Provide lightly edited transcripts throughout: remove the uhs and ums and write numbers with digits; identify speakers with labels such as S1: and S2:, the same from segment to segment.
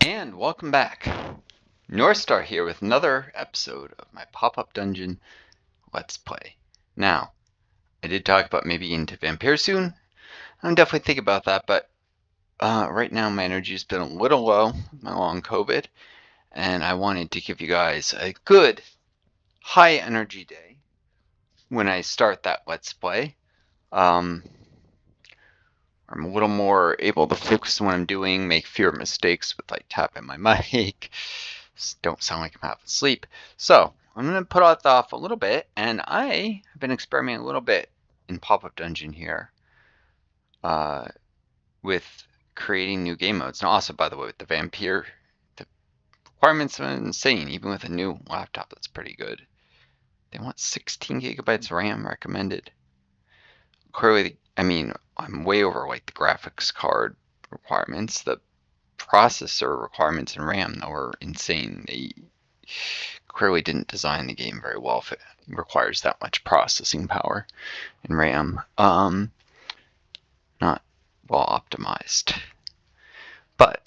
S1: And welcome back. Northstar here with another episode of my pop-up dungeon Let's Play. Now, I did talk about maybe getting into Vampyr soon. I'm definitely thinking about that, but right now my energy's been a little low, my long COVID, and I wanted to give you guys a good high energy day when I start that Let's Play. I'm a little more able to focus on what I'm doing, make fewer mistakes with like tapping my mic. Don't sound like I'm half asleep. So I'm going to put that off a little bit, and I have been experimenting a little bit in Pop-Up Dungeon here with creating new game modes. And also, by the way, with the Vampyr, the requirements are insane. Even with a new laptop, that's pretty good. They want 16 gigabytes RAM recommended. Clearly, I mean, I'm way over like the graphics card requirements. The processor requirements in RAM, though, are insane. They clearly didn't design the game very well if it requires that much processing power in RAM. Not well optimized. But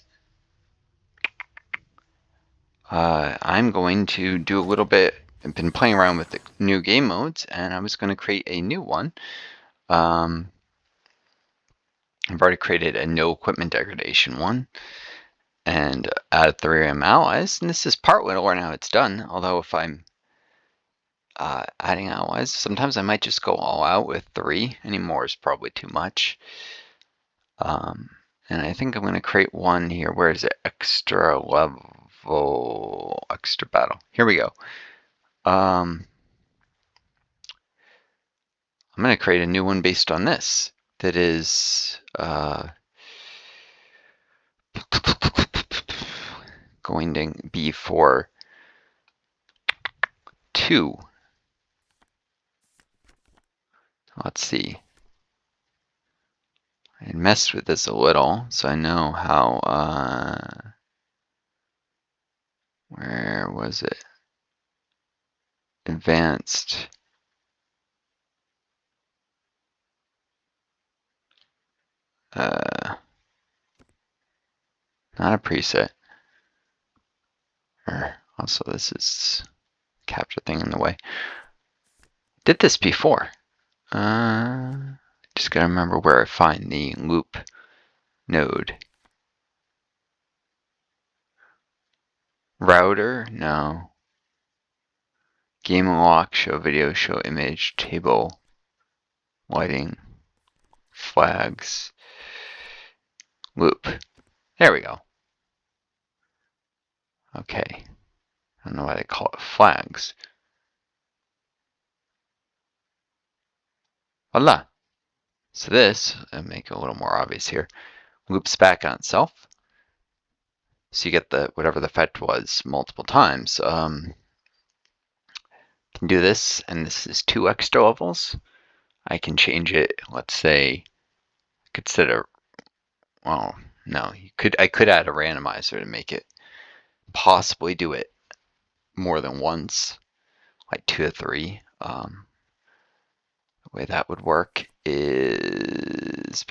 S1: I'm going to do a little bit. I've been playing around with the new game modes, and I was going to create a new one. I've already created a no equipment degradation one and added 3 RAM allies, and this is partway to learn how it's done, although if I'm adding allies, sometimes I might just go all out with 3. Any more is probably too much. And I think I'm going to create one here. Where is it? Extra level, extra battle. Here we go. I'm going to create a new one based on this. That is going to be for 2. Let's see. I messed with this a little, so I know how, where was it? Advanced. Not a preset. Also, this is capture thing in the way. Did this before. Just gotta remember where I find the loop node. Router? No. Game lock, show video, show image, table, lighting, flags, loop. There we go. Okay. I don't know why they call it flags. Voila. So this, I'll make it a little more obvious here, loops back on itself. So you get the whatever the fetch was multiple times. Can do this, and this is 2 extra levels. I can change it. Let's say I could set a, well, no, I could add a randomizer to make it possibly do it more than once, like 2 or 3. The way that would work is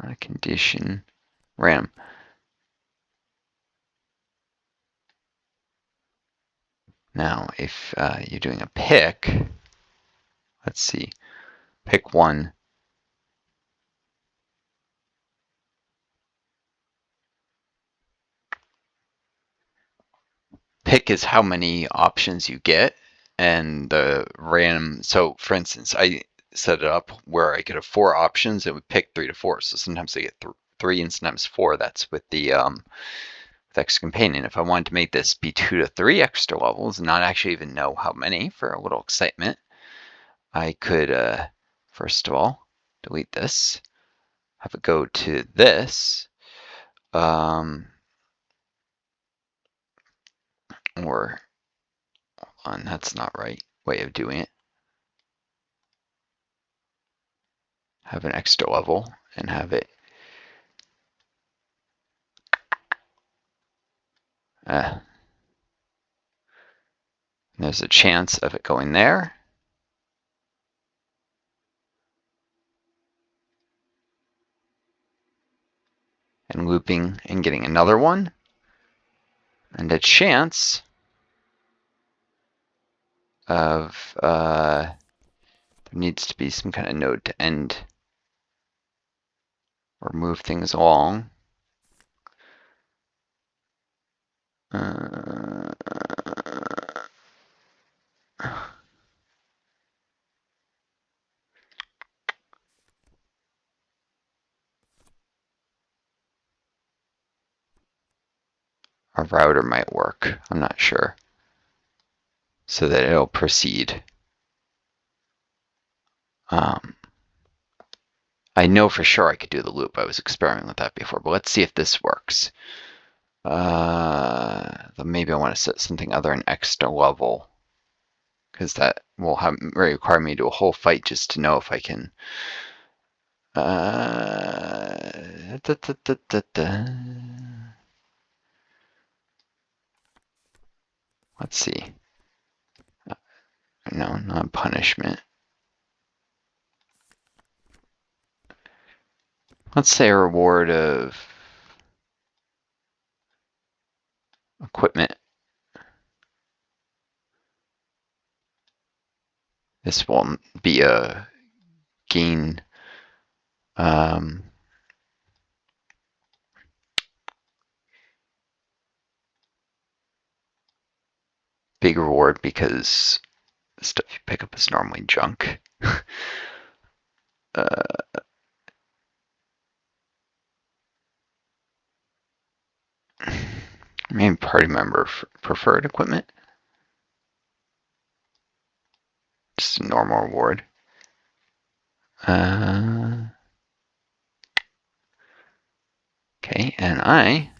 S1: not a condition RAM. Now, if you're doing a pick, let's see, pick 1. Pick is how many options you get, and the random. So, for instance, I set it up where I could have 4 options. It would pick 3 to 4. So sometimes I get 3 and sometimes 4. That's with the with extra companion. If I wanted to make this be 2 to 3 extra levels and not actually even know how many for a little excitement, I could first of all delete this, have it go to this, or hold on, that's not right way of doing it. Have an extra level and have it there's a chance of it going there. and looping and getting another one. And a chance of there needs to be some kind of node to end or move things along. A router might work, I'm not sure, so that it'll proceed. I know for sure I could do the loop. I was experimenting with that before, but let's see if this works. Maybe I want to set something other than extra level, because that will require me to do a whole fight just to know if I can. Let's see. No, not punishment. Let's say a reward of equipment. This won't be a gain. Big reward because the stuff you pick up is normally junk. Maybe party member preferred equipment. Just a normal reward. Okay, and I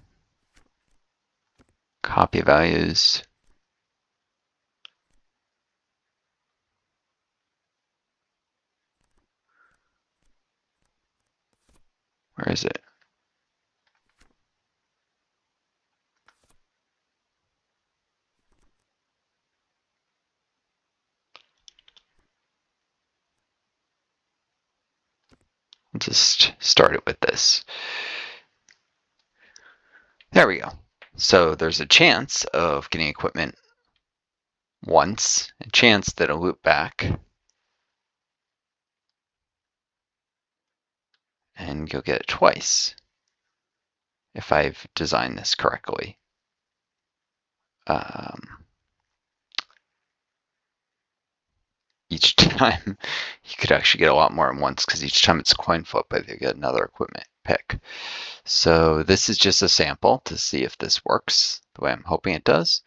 S1: copy values. Where is it? I'll just start it with this. There we go. So there's a chance of getting equipment once, a chance that it'll loop back, and you'll get it twice if I've designed this correctly. Each time you could actually get a lot more at once, because each time it's a coin flip, but you get another equipment pick. So this is just a sample to see if this works the way I'm hoping it does.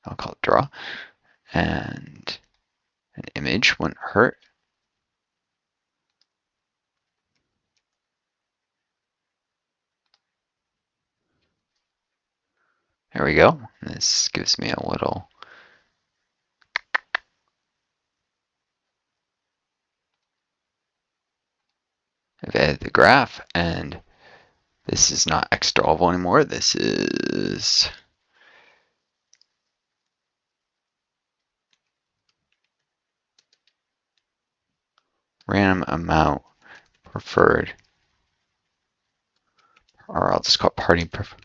S1: I'll call it draw, and an image wouldn't hurt. There we go. This gives me a little I've added the graph, and this is not extra level anymore. This is random amount preferred, or I'll just call it party preferred.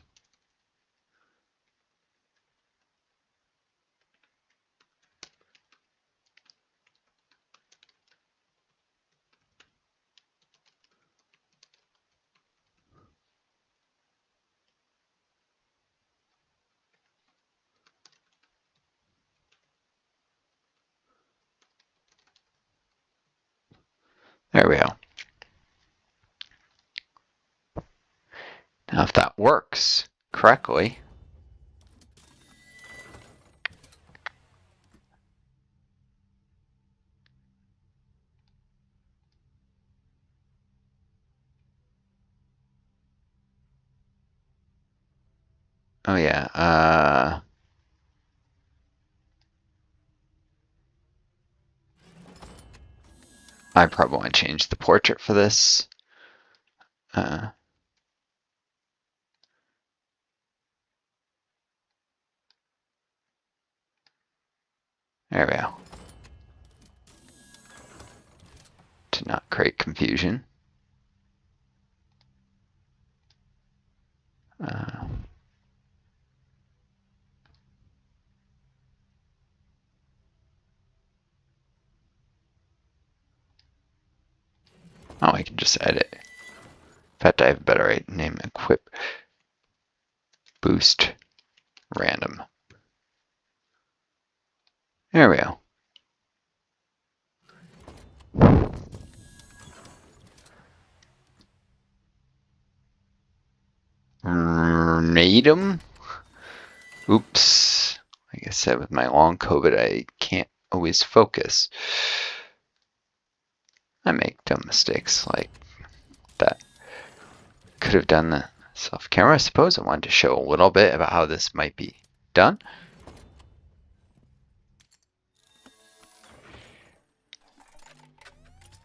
S1: There we go. Now if that works correctly, oh yeah, I probably want to change the portrait for this. There we go. To not create confusion. Oh, I can just edit. In fact, I have a better name. Equip boost random. There we go. Natum? Oops. Like I said, with my long COVID, I can't always focus. I make dumb mistakes like that. Could have done the self-camera, I suppose. I wanted to show a little bit about how this might be done.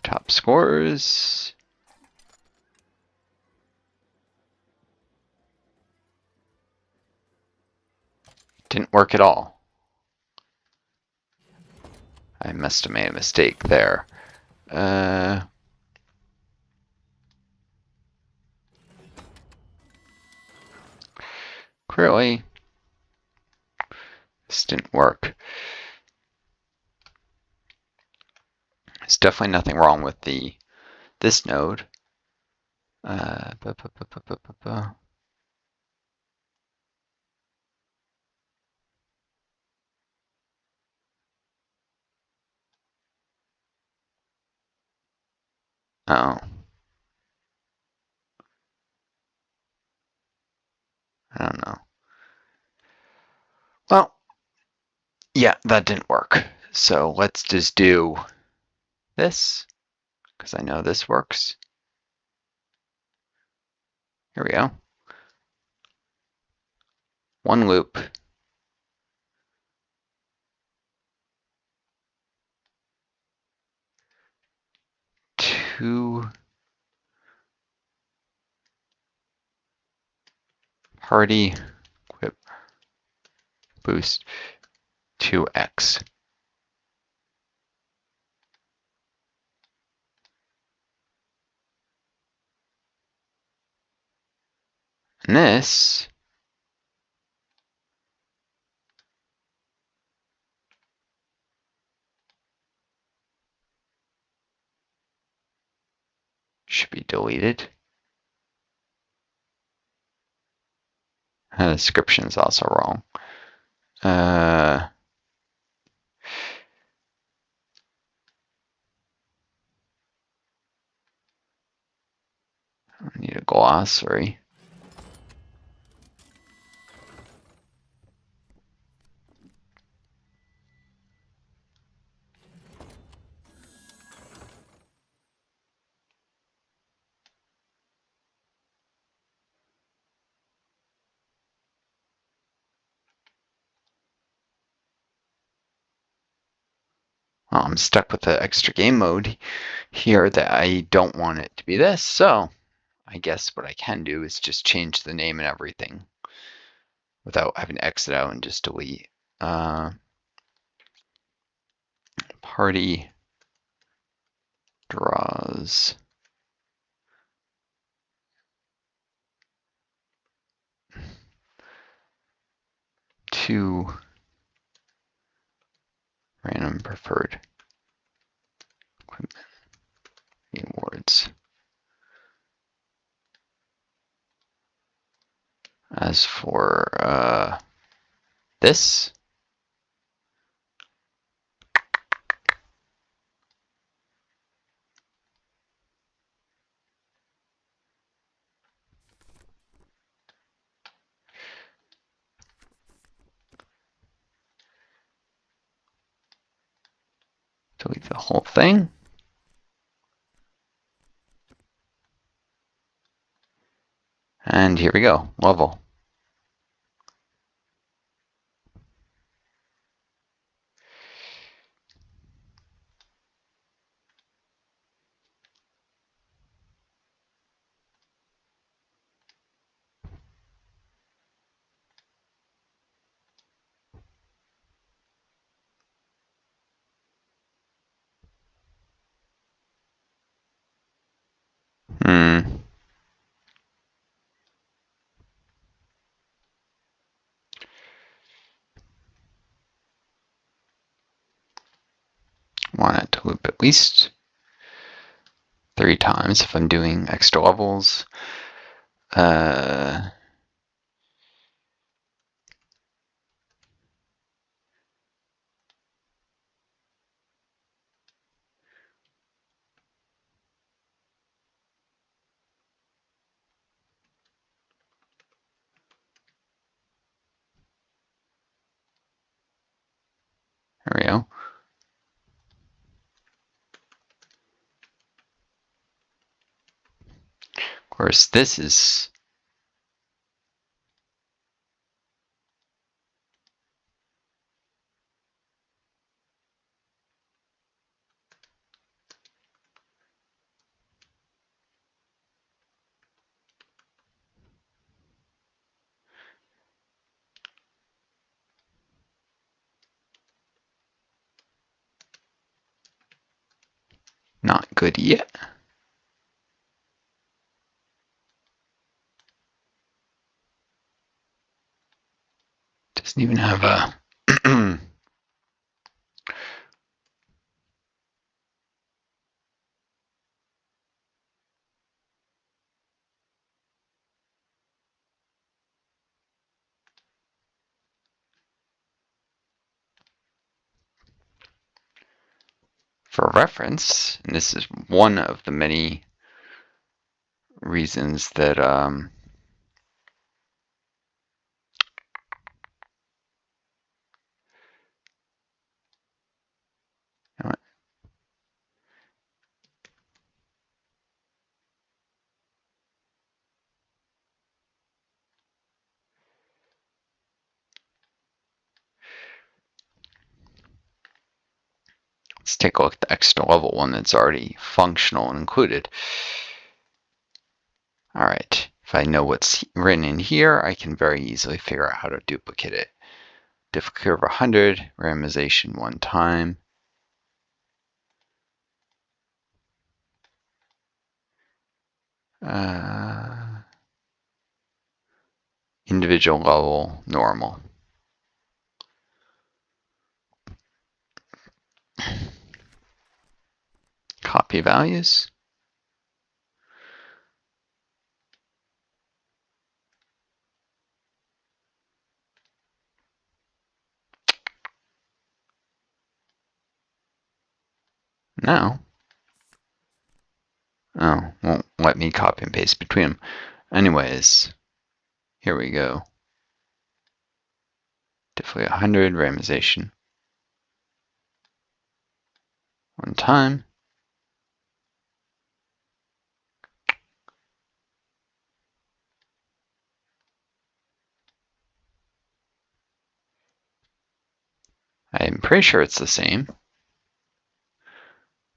S1: Top scores. Didn't work at all. I must have made a mistake there. Clearly, this didn't work. There's definitely nothing wrong with this node. Oh. I don't know. Well, yeah, that didn't work. So let's just do this, because I know this works. Here we go. One loop. Two party equip boost 2x. And this should be deleted. The description is also wrong. I need a glossary. Well, I'm stuck with the extra game mode here that I don't want it to be this, so I guess what I can do is just change the name and everything without having to exit out and just delete. Party draws two random preferred equipment rewards. As for this, delete the whole thing. And here we go, level. loop at least 3 times if I'm doing extra levels. There we go. Of course, this is not good yet. Doesn't even have a for reference, and this is one of the many reasons that let's take a look at the extra level one that's already functional and included. Alright, if I know what's written in here, I can very easily figure out how to duplicate it. Difficulty curve 100, randomization 1 time. Individual level, normal. Copy values. Now, oh, won't let me copy and paste between them. Anyways, here we go. Difficulty 100, randomization 1 time. I'm pretty sure it's the same.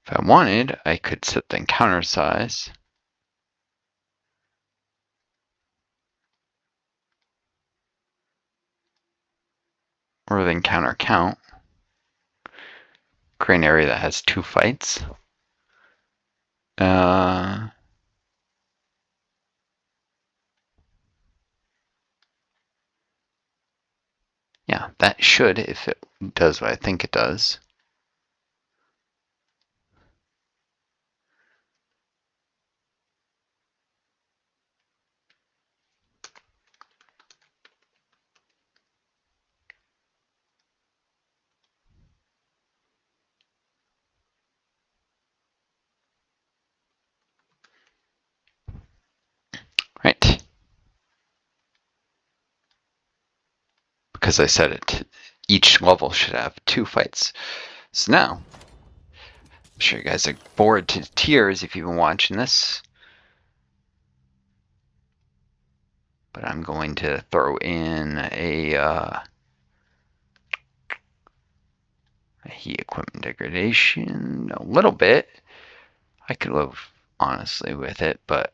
S1: If I wanted, I could set the encounter size. Or the encounter count. Create an area that has 2 fights. Yeah, that should, if it does what I think it does. Right. Because I said it, each level should have 2 fights. So now, I'm sure you guys are bored to tears if you've been watching this. But I'm going to throw in a heat equipment degradation a little bit. I could live honestly with it, but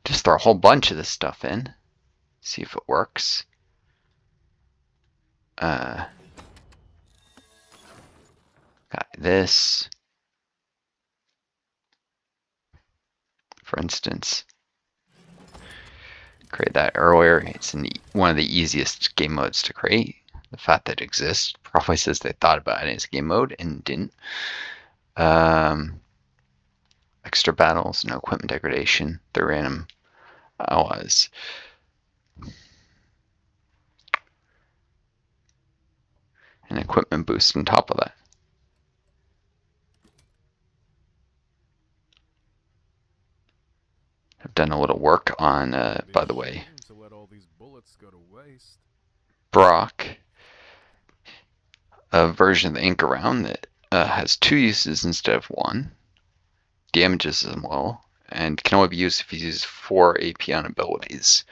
S1: just throw a whole bunch of this stuff in. See if it works. Got this. For instance, create that earlier. It's one of the easiest game modes to create. The fact that it exists probably says they thought about it as a game mode and didn't. Extra battles, no equipment degradation. They're random allies. An equipment boost on top of that. I've done a little work on, by the way, Brock, a version of the ink around that has 2 uses instead of 1. Damages as well, and can only be used if you use 4 AP on abilities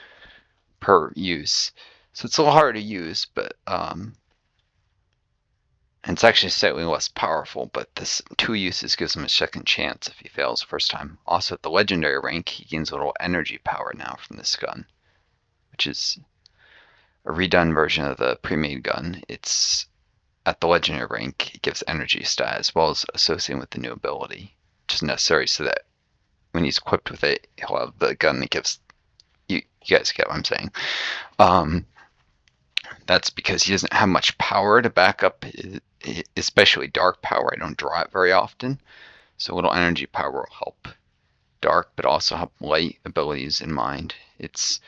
S1: per use. So it's a little hard to use, but and it's actually slightly less powerful, but this 2 uses gives him a second chance if he fails the first time. Also at the legendary rank, he gains a little energy power now from this gun, which is a redone version of the pre-made gun. It's at the legendary rank, it gives energy stat as well as associating with the new ability, which is necessary so that when he's equipped with it, he'll have the gun that gives you guys get what I'm saying. That's because he doesn't have much power to back up, especially dark power. I don't draw it very often, so a little energy power will help dark, but also help light abilities in mind. It's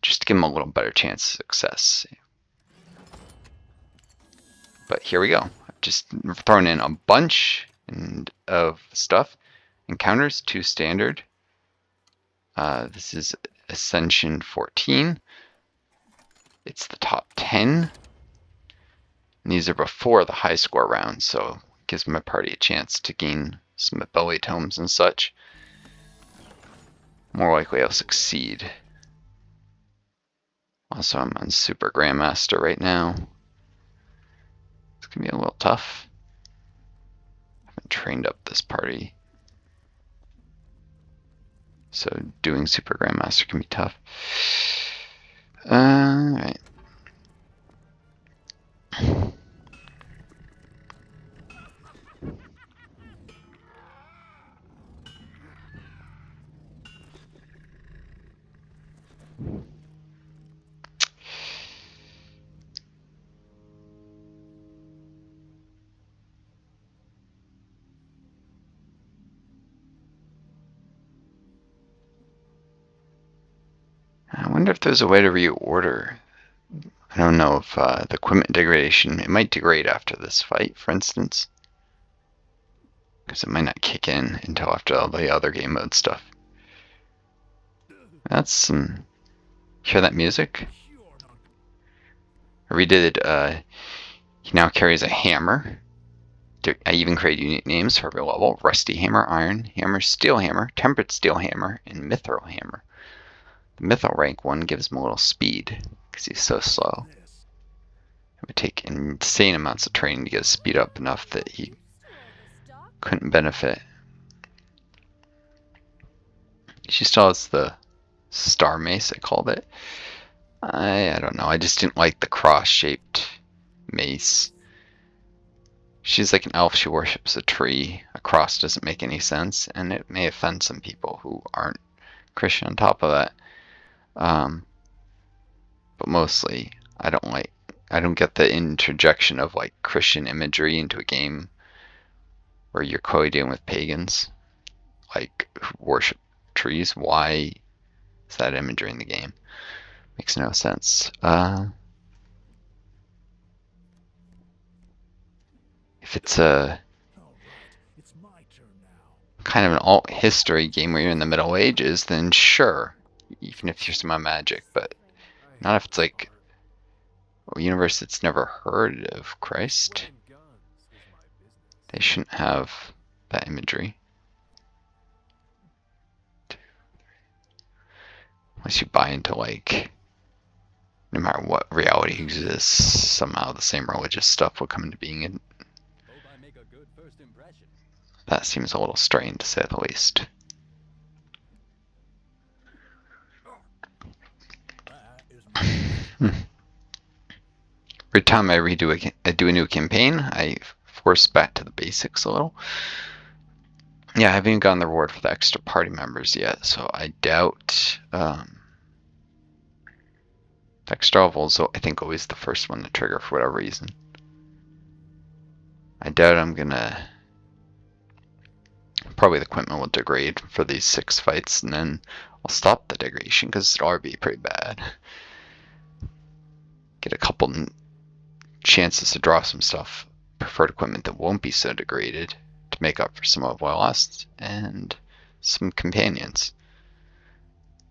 S1: just to give him a little better chance of success. But here we go. I've just thrown in a bunch of stuff. Encounters, 2 standard. This is Ascension 14. It's the top 10. And these are before the high score round, so it gives my party a chance to gain some ability tomes and such. More likely I'll succeed. Also, I'm on Super Grandmaster right now. It's going to be a little tough. I haven't trained up this party, so doing Super Grandmaster can be tough. Alright. I wonder if there's a way to reorder. I don't know if the equipment degradation, it might degrade after this fight, for instance. Because it might not kick in until after all the other game mode stuff. That's some... Hear that music? I redid it. He now carries a hammer. I even created unique names for every level. Rusty Hammer, Iron Hammer, Steel Hammer, Tempered Steel Hammer, and Mithril Hammer. The Mithril rank one gives him a little speed, because he's so slow. It would take insane amounts of training to get his speed up enough that he couldn't benefit. She still has the Star Mace, I called it. I don't know, I just didn't like the cross-shaped mace. She's like an elf, she worships a tree. A cross doesn't make any sense, and it may offend some people who aren't Christian on top of that. But mostly, I don't get the interjection of like Christian imagery into a game where you're clearly dealing with pagans, like who worship trees. Why is that imagery in the game? Makes no sense. If it's a kind of an alt history game where you're in the Middle Ages, then sure, even if you're some magic, but not if it's like a universe that's never heard of Christ. They shouldn't have that imagery. Unless you buy into like, no matter what reality exists, somehow the same religious stuff will come into being, and that seems a little strange to say the least. Every time I do a new campaign, I force back to the basics a little. Yeah, I haven't even gotten the reward for the extra party members yet, so I doubt extra levels, I think, always the first one to trigger for whatever reason. I doubt I'm gonna probably the equipment will degrade for these 6 fights, and then I'll stop the degradation because it'll already be pretty bad. Get a couple chances to draw some stuff, preferred equipment that won't be so degraded to make up for some of what I lost, and some companions.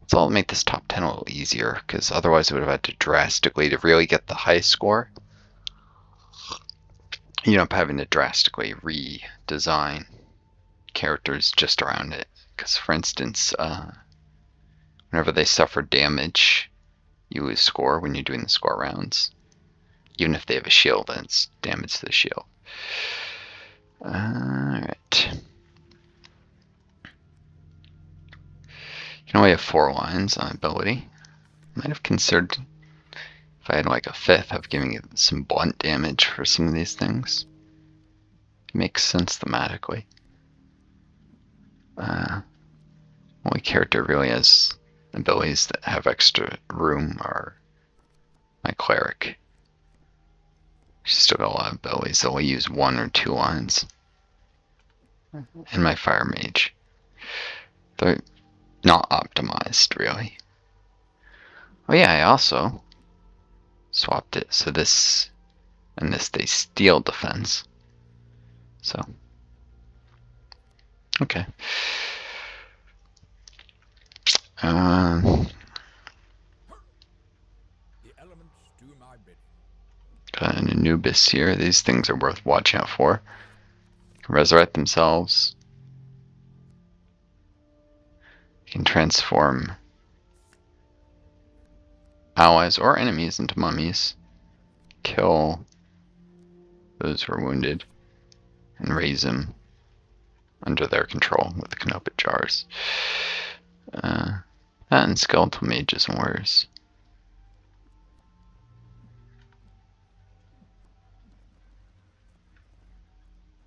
S1: So I'll make this top 10 a little easier, because otherwise I would have had to drastically, to really get the highest score, you end up having to drastically redesign characters just around it. Because for instance, whenever they suffer damage, you lose score when you're doing the score rounds. Even if they have a shield, and it's damage to the shield. Alright. You can only have 4 lines on ability. Might have considered, if I had like a 5th, of giving it some blunt damage for some of these things. It makes sense thematically. Only character really has abilities that have extra room are my cleric. She's still got a lot of abilities that only use 1 or 2 lines. And my fire mage. They're not optimized really. Oh yeah, I also swapped it so this and this they steal defense. So okay. Got an Anubis here. These things are worth watching out for. They can resurrect themselves. You can transform allies or enemies into mummies. Kill those who are wounded and raise them under their control with the Canopit jars. And skeletal mages and warriors.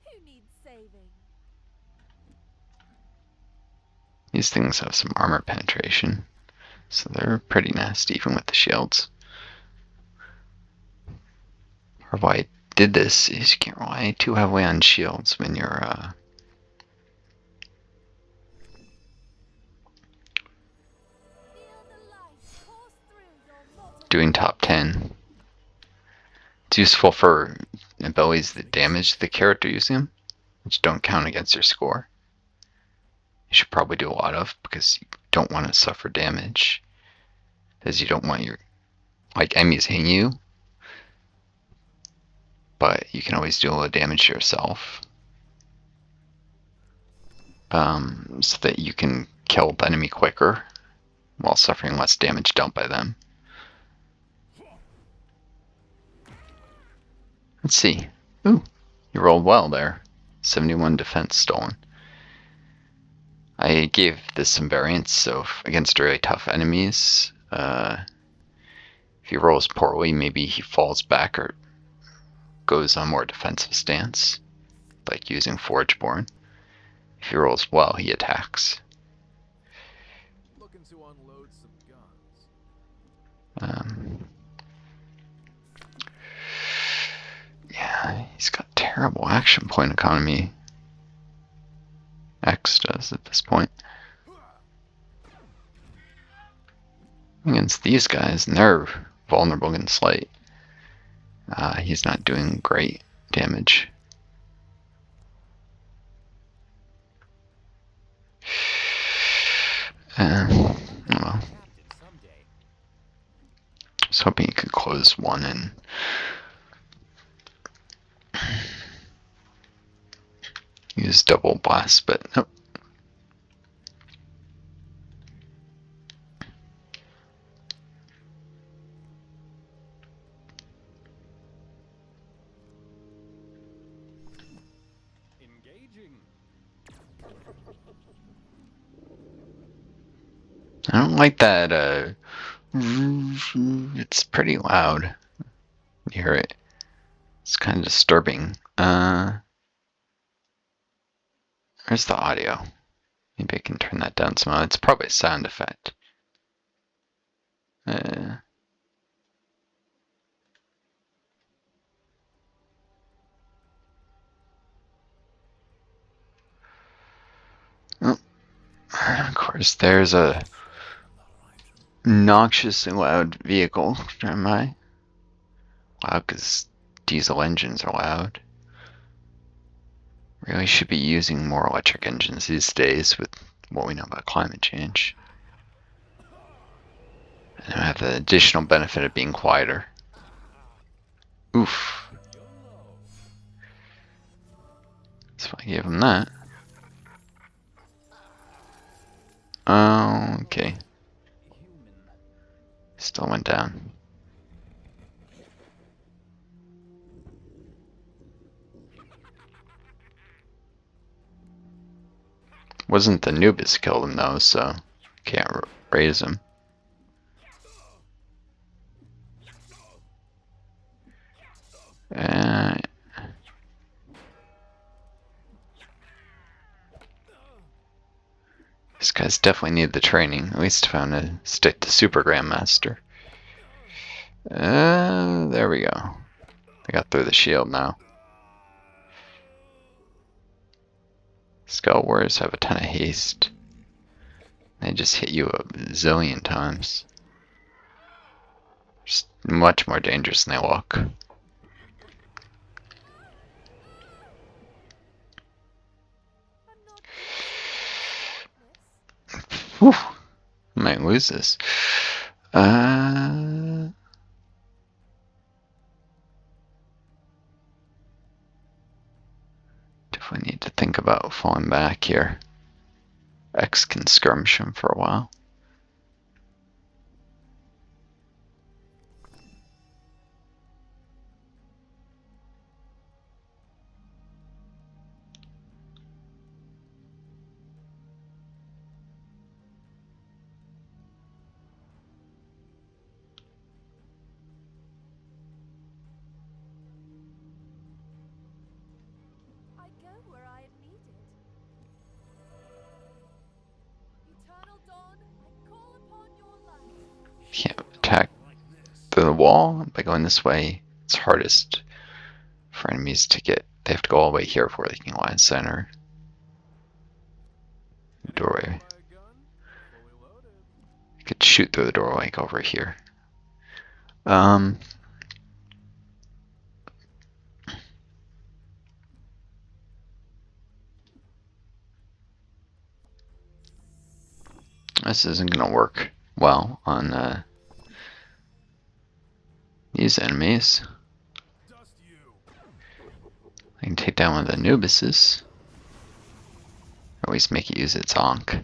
S2: Who needs saving?
S1: These things have some armor penetration, so they're pretty nasty even with the shields. Or why I did this is you can't rely too heavily on shields when you're doing top 10. It's useful for abilities that damage the character using them, which don't count against your score. You should probably do a lot of, because you don't want to suffer damage, because you don't want your enemies hitting you, but you can always do a little damage to yourself, so that you can kill the enemy quicker while suffering less damage dealt by them. Let's see. Ooh, you rolled well there. 71 defense stolen. I gave this some variance, so against really tough enemies, if he rolls poorly, maybe he falls back or goes on more defensive stance, like using Forgeborn. If he rolls well, he attacks.
S3: Looking to unload some guns.
S1: Yeah, he's got terrible action point economy. X does at this point. Against these guys, and they're vulnerable against light. He's not doing great damage. Well, I was hoping he could close one and use double blast, but nope.
S3: Engaging.
S1: I don't like that, it's pretty loud. You hear it. It's kind of disturbing. Where's the audio? Maybe I can turn that down somehow. It's probably a sound effect. course, there's a noxiously loud vehicle. Am I? Loud because diesel engines are loud. Really should be using more electric engines these days with what we know about climate change. And I have the additional benefit of being quieter. Oof. So I gave him that. Okay. Still went down. Wasn't the Nubis killed him though, so can't raise him. These guys definitely need the training. At least if I'm gonna stick to Super Grandmaster. There we go. I got through the shield now. Skull Warriors have a ton of haste. They just hit you a zillion times. Just much more dangerous than they look. Whew. Might lose this. Definitely need to think about falling back here. X can skirmish him for a while.
S2: I go where I am needed. Eternal dawn, I call upon your light.
S1: Can't attack through the wall by going this way. It's hardest for enemies to get. They have to go all the way here before they can line center. Doorway. You could shoot through the doorway like over here. This isn't gonna work well on these enemies. I can take down one of the Anubises. Or at least make it use its Ankh.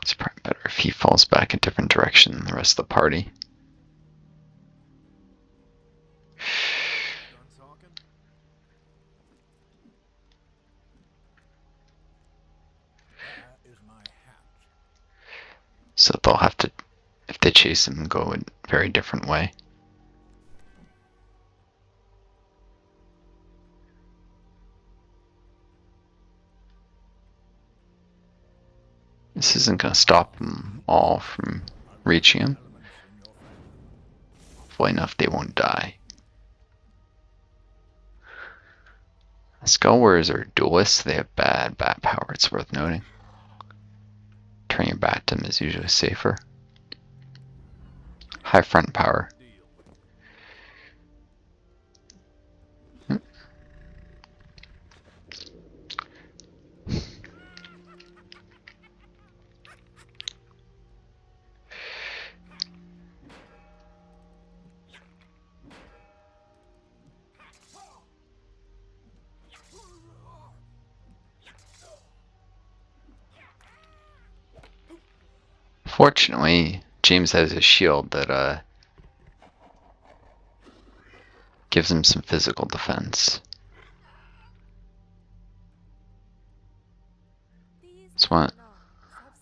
S1: It's probably better if he falls back a different direction than the rest of the party. So they'll have to, if they chase him, go a very different way. This isn't going to stop them all from reaching him. Hopefully enough they won't die. Skull Warriors are duelists. They have bad bat power, it's worth noting. Turning your back to them is usually safer. High front power. Fortunately, James has a shield that gives him some physical defense.
S2: These
S1: When
S2: have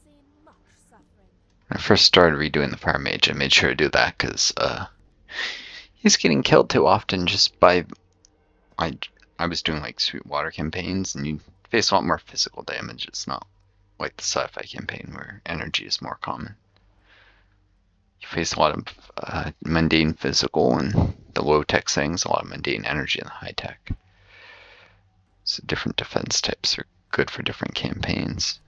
S2: seen much suffering.
S1: I first started redoing the Fire Mage, I made sure to do that because he's getting killed too often just by... I was doing like Sweetwater campaigns and you face a lot more physical damage. It's not like the sci-fi campaign where energy is more common. You face a lot of mundane physical and the low-tech things, a lot of mundane energy and the high-tech. So different defense types are good for different campaigns.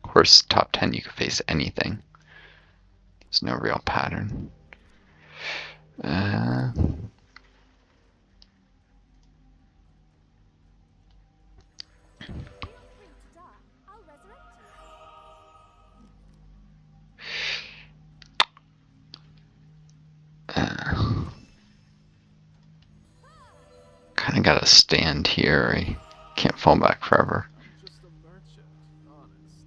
S1: Of course, top 10 you can face anything. There's no real pattern.
S2: Feel free to die. I'll resurrect you.
S1: Kind of gotta stand here. I can't fall back forever.
S3: I'm just a merchant, honest.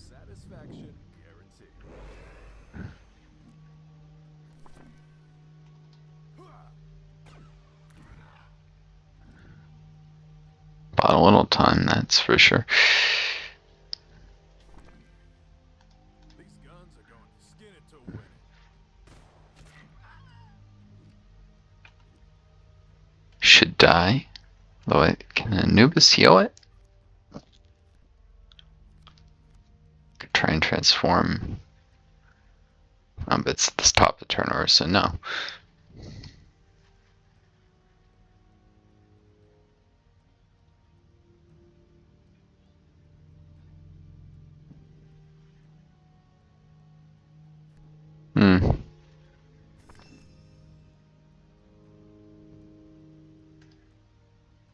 S3: Satisfaction guaranteed.
S1: Bought a little time, that's for sure.
S3: These guns are going to skin it to win it.
S1: Should die. Though can Anubis heal it? Could try and transform. But it's at the top of the turn order, so no.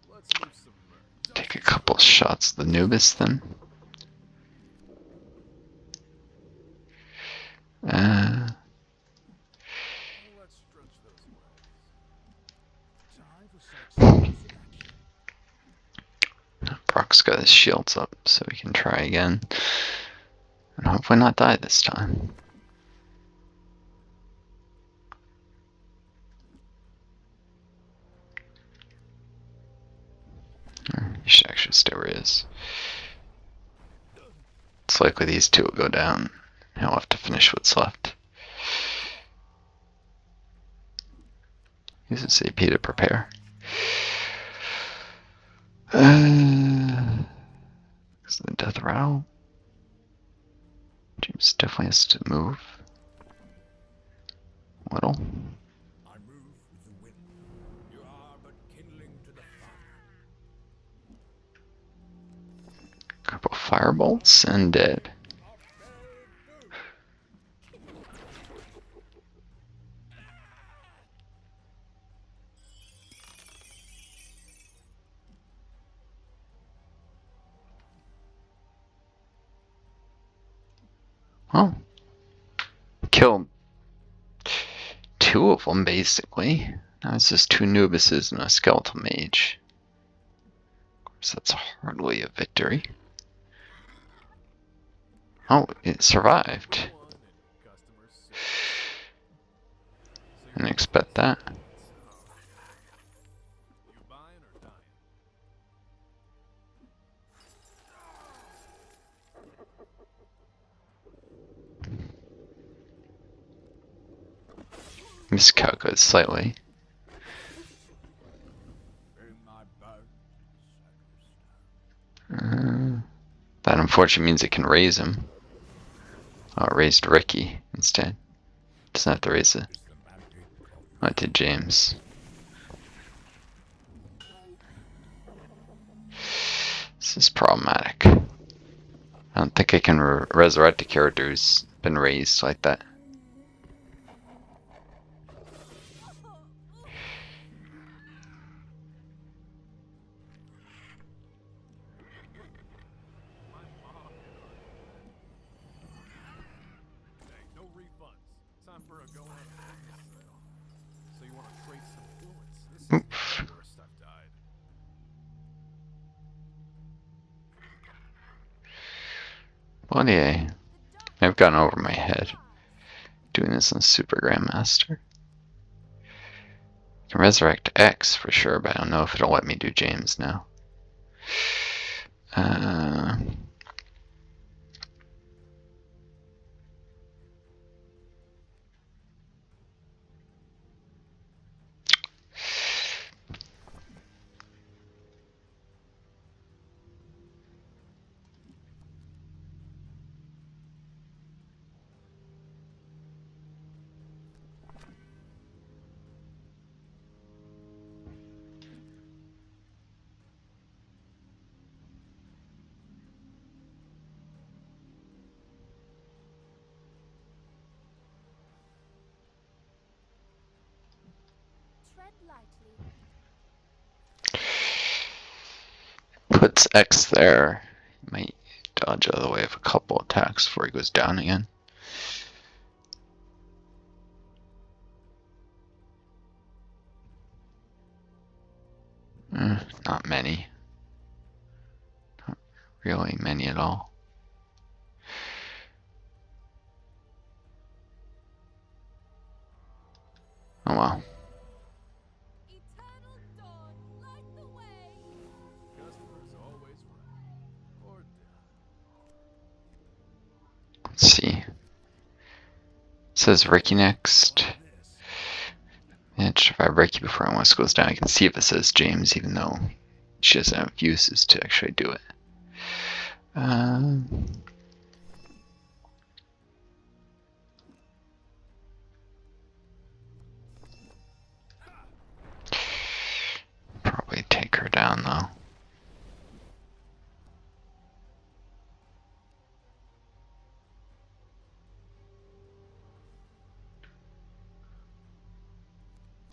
S3: Let's leave some
S1: Take a couple shots of the Anubis then.
S3: Let's stretch those legs. Time for some
S1: Brock's got his shields up, so we can try again. And hopefully not die this time. He should actually stay where he is. It's likely these two will go down. He'll have to finish what's left. Use his AP to prepare. Is the death rattle? James definitely has to move. A little.
S3: I move with the wind. You are but kindling to the fire.
S1: Couple firebolts and dead. Well, killed two of them basically. Now it's just two Nubises and a skeletal mage. Of course, that's hardly a victory. Oh, it survived. Didn't expect that.
S3: You buying or dying?
S1: Miscalculated slightly.
S3: Bring my bow.
S1: That unfortunately means it can raise him. Oh, it raised Ricky instead. Doesn't have to raise it. Oh, it did James. This is problematic. I don't think I can resurrect a character who's been raised like that.
S3: Hey, no refunds. Time for a going up sale. So you want to trade some bullets? This is
S1: Oof.
S3: the worst I've died.
S1: Well, yeah. I've gone over my head doing this in Super Grandmaster. I can resurrect X for sure, but I don't know if it'll let me do James now.
S2: lightly.
S1: Puts X there. Might dodge out of the way of a couple attacks before he goes down again. Not many. Not really many at all. Oh well.
S2: Eternal dawn, light the way.
S3: Customers always right. Or dead.
S1: Let's see. It says Ricky next.
S3: This.
S1: And if I Ricky before my West goes down, I can see if it says James, even though she doesn't have uses to actually do it. Probably take her down though.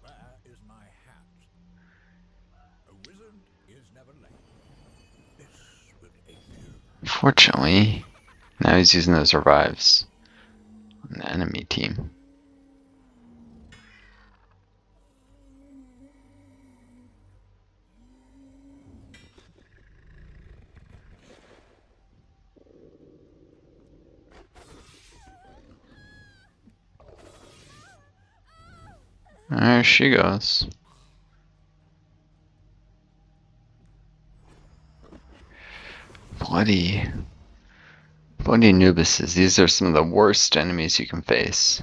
S4: Where is my hat? A wizard is never late. This will aid you.
S1: Fortunately, now he's using those revives on the enemy team. There she goes. Bloody Anubises. These are some of the worst enemies you can face.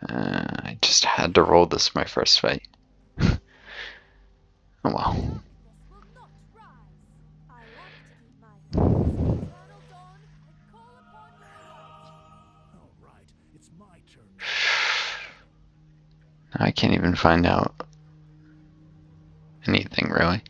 S1: I just had to roll this my first fight. Oh well.
S2: Darkness will not rise. I like to keep my eternal dawn. I call upon your light.
S4: All right, it's my turn.
S1: I can't even find out anything really.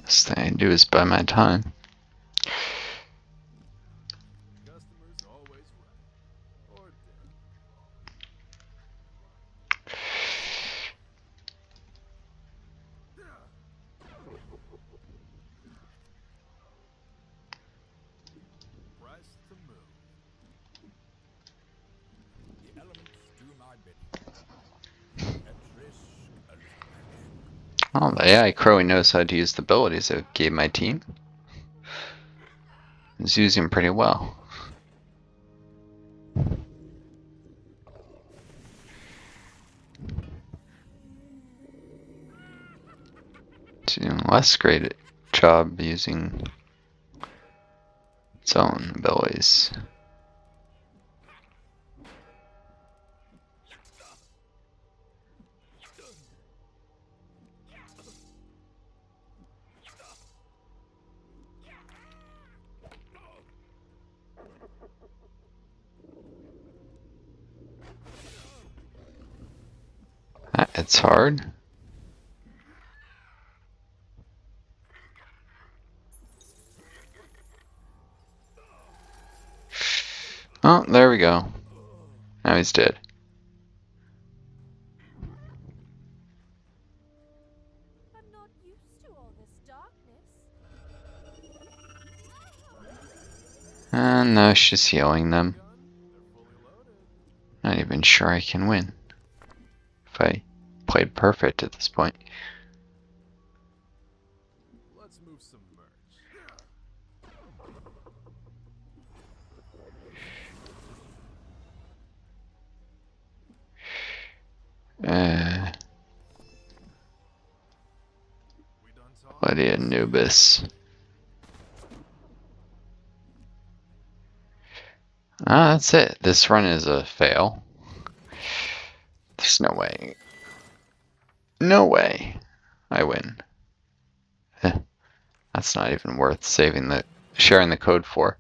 S1: This thing I do is buy my time.
S3: Customers always right. Or dead. Price to move.
S4: The elements do my bidding. Let's risk a little action.
S1: Oh, the AI Crowley knows how to use the abilities it gave my team. It's using them pretty well. It's doing less great job using its own abilities. It's hard. Oh, there we go. Now he's dead.
S2: I'm not used to all this darkness.
S1: And now she's healing them.
S3: Gun, they're fully loaded.
S1: Not even sure I can win. If I played perfect at this point.
S3: Let's move some merch. We done talking?
S1: Bloody Anubis. Ah, that's it. This run is a fail. There's no way. No way I win. That's not even worth sharing the code for.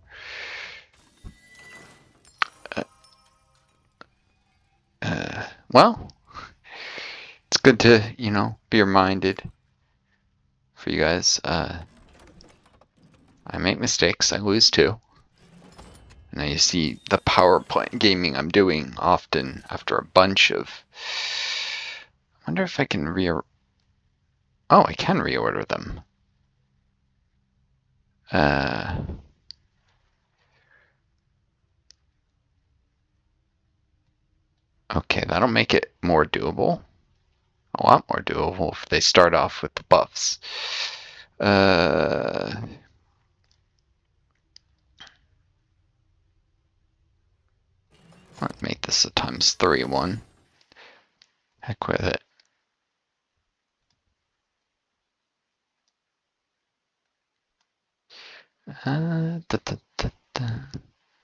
S1: well, it's good to, be reminded for you guys. I make mistakes. I lose too. And now you see the power play gaming I'm doing often after a bunch of... I wonder if I can Oh, I can reorder them. Okay, that'll make it more doable. A lot more doable if they start off with the buffs. Let's make this a ×3 one. Heck with it.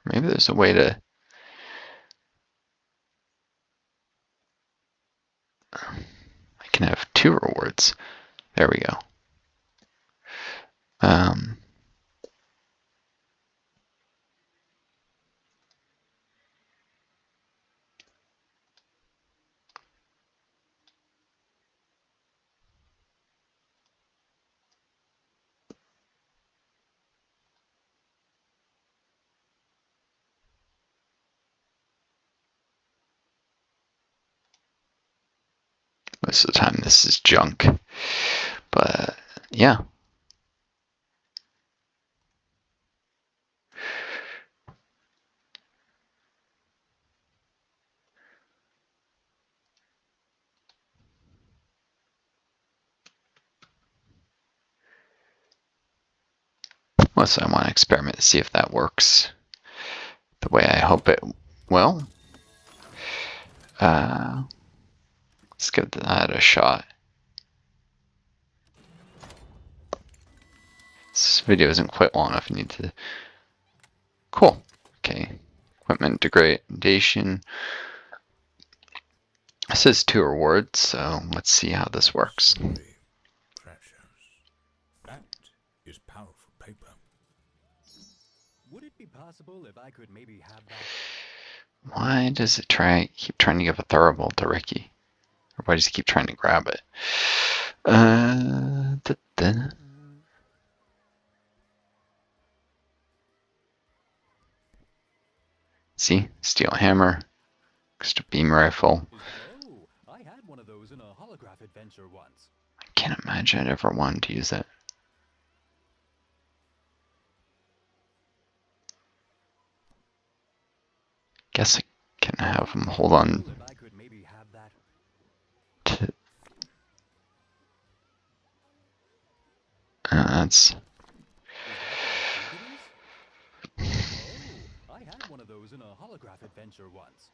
S1: Maybe there's a way to... I can have 2 rewards. There we go. Most of the time this is junk. But, yeah. Mostly I want to experiment to see if that works the way I hope it will. Let's give that a shot. This video isn't quite long enough. I need to... Cool. Okay. Equipment degradation. It says 2 rewards, so let's see how this works.
S4: Precious. That is powerful paper.
S5: Would it be possible if I could maybe have that?
S1: Why does it keep trying to give a thurible to Ricky? Or why does he keep trying to grab it? See? Steel hammer. Extra beam rifle.
S5: Oh, I had one of those in a holograph adventure once.
S1: I can't imagine I'd ever wanted to use that. Guess I can have him hold on
S5: If I could maybe have that.
S1: to... That's...
S5: Oh, I had one of those in a holograph adventure once.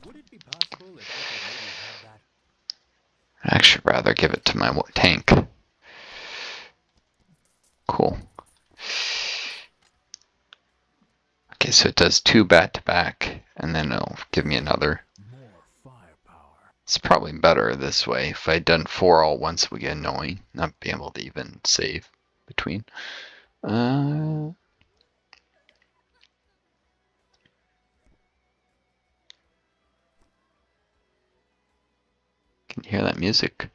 S5: Would it be possible if I could maybe have that?
S1: I'd actually rather give it to my tank. Cool. Okay, so it does 2 back-to-back, and then it'll give me another.
S4: More firepower.
S1: It's probably better this way. If I'd done 4 all once, it would get annoying. Not be able to even save between. Can you hear that music?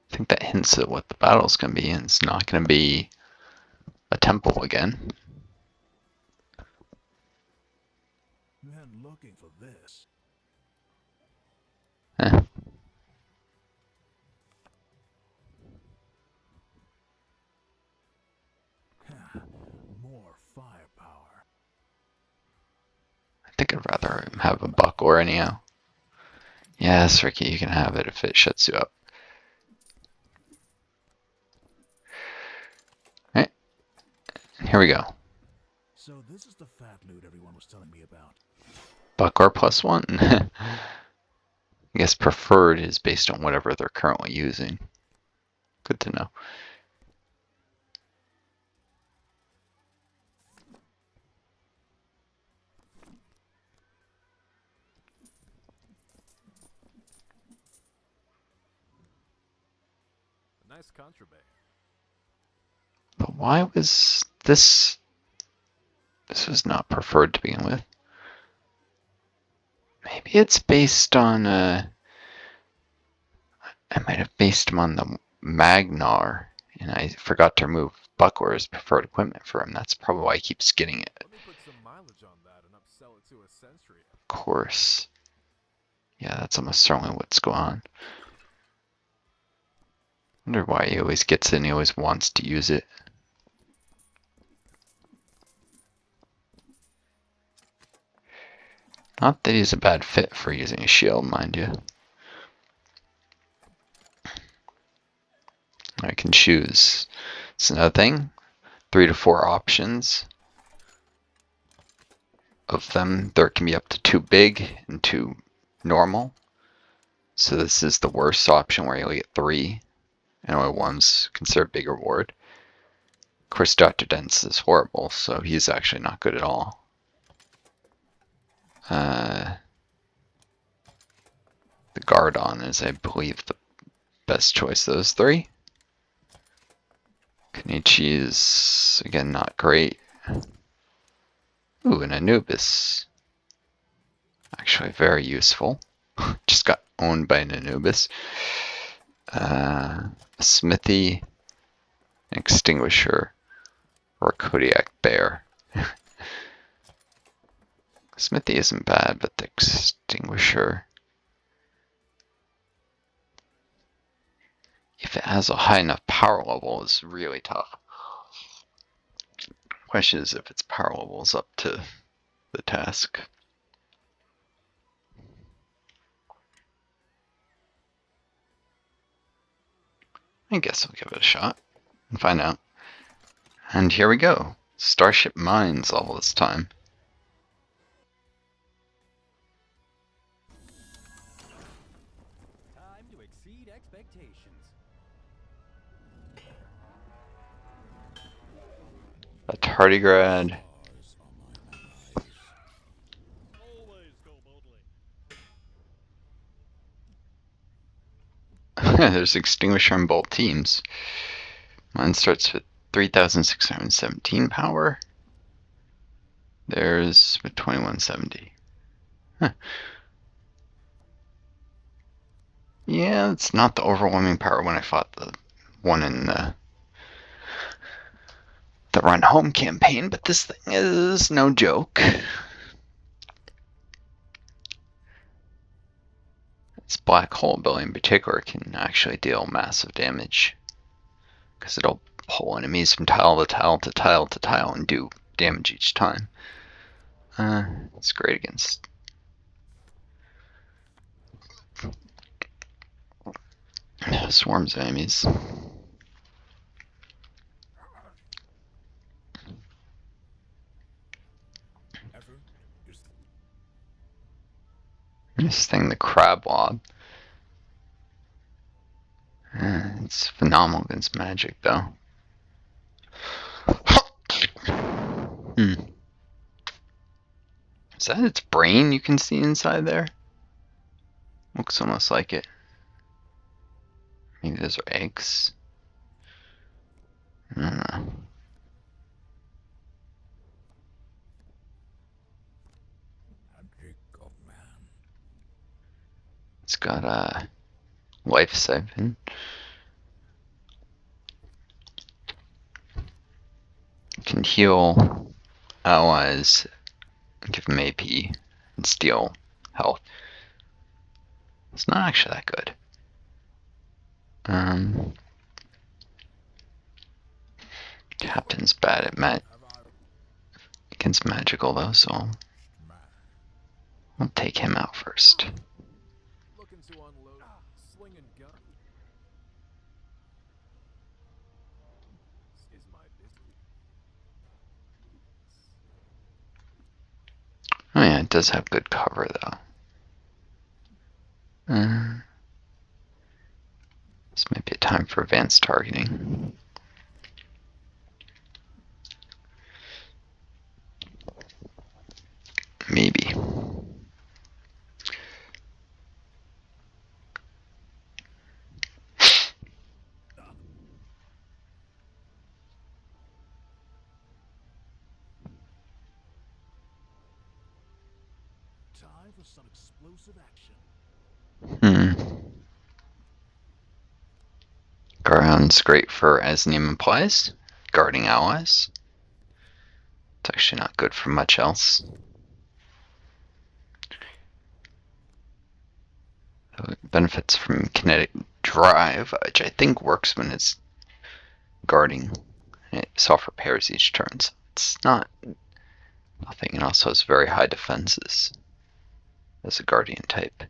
S1: I think that hints at what the battle's going to be, and it's not going to be a temple again.
S4: Been looking for this.
S1: Eh.
S4: More firepower.
S1: I think I'd rather have a buck or anyhow. Yes, Ricky, you can have it if it shuts you up. Alright. Here we go.
S4: So this is the fat loot everyone was telling me about.
S1: Buck or +1? I guess preferred is based on whatever they're currently using. Good to know.
S3: Nice contraband.
S1: But why was this This was not preferred to begin with. Maybe it's based on, I might have based him on the Magnar, and I forgot to remove Buckler as preferred equipment for him. That's probably why he keeps getting it.
S3: Let me put some mileage on that and upsell it to a Sentry.
S1: Of course. Yeah, that's almost certainly what's going on. Wonder why he always gets it and he always wants to use it. Not that he's a bad fit for using a shield, mind you. I can choose. It's another thing. 3 to 4 options. Of them, there can be up to 2 big and 2 normal. So this is the worst option where you only get 3. And only one's considered big reward. Of course, Dr. Dent's is horrible, so he's actually not good at all. The Gardon is, I believe, the best choice of those 3. Kenichi is, again, not great. Ooh, an Anubis. Actually very useful. Just got owned by an Anubis. A Smithy, an Extinguisher, or a Kodiak Bear. Smithy isn't bad, but the Extinguisher, if it has a high enough power level, is really tough. Question is if its power level is up to the task. I guess I'll give it a shot and find out. And here we go. Starship Mines all this time.
S5: Time to exceed expectations.
S1: A tardigrade.
S4: Stars are my allies.
S3: Always go boldly.
S1: There's Extinguisher on both teams. Mine starts with 3,617 power. There's with 2170. Huh. Yeah, it's not the overwhelming power when I fought the one in the Run Home campaign, but this thing is no joke. Its black hole ability in particular can actually deal massive damage, because it'll pull enemies from tile to tile to tile to tile and do damage each time. It's great against swarms of enemies.
S4: Effort is
S1: This thing, the crab lob. It's phenomenal against magic, though. Is that its brain you can see inside there? Looks almost like it. Maybe those are eggs. I don't know.
S4: magic of man.
S1: It's got a life siphon. Can heal allies, give them AP, and steal health. It's not actually that good. Captain's bad at
S4: Have I
S1: against magical though, so
S4: man?
S1: I'll take him out first.
S3: Looking to unload. Sling and gun. This is my business.
S1: Oh yeah, it does have good cover though. This might be a time for advanced targeting. Maybe.
S3: Time for some explosive action.
S1: Garhound's great for, as the name implies, guarding allies. It's actually not good for much else. It benefits from kinetic drive, which I think works when it's guarding. It self-repairs each turn, so it's not nothing. It also has very high defenses as a guardian type.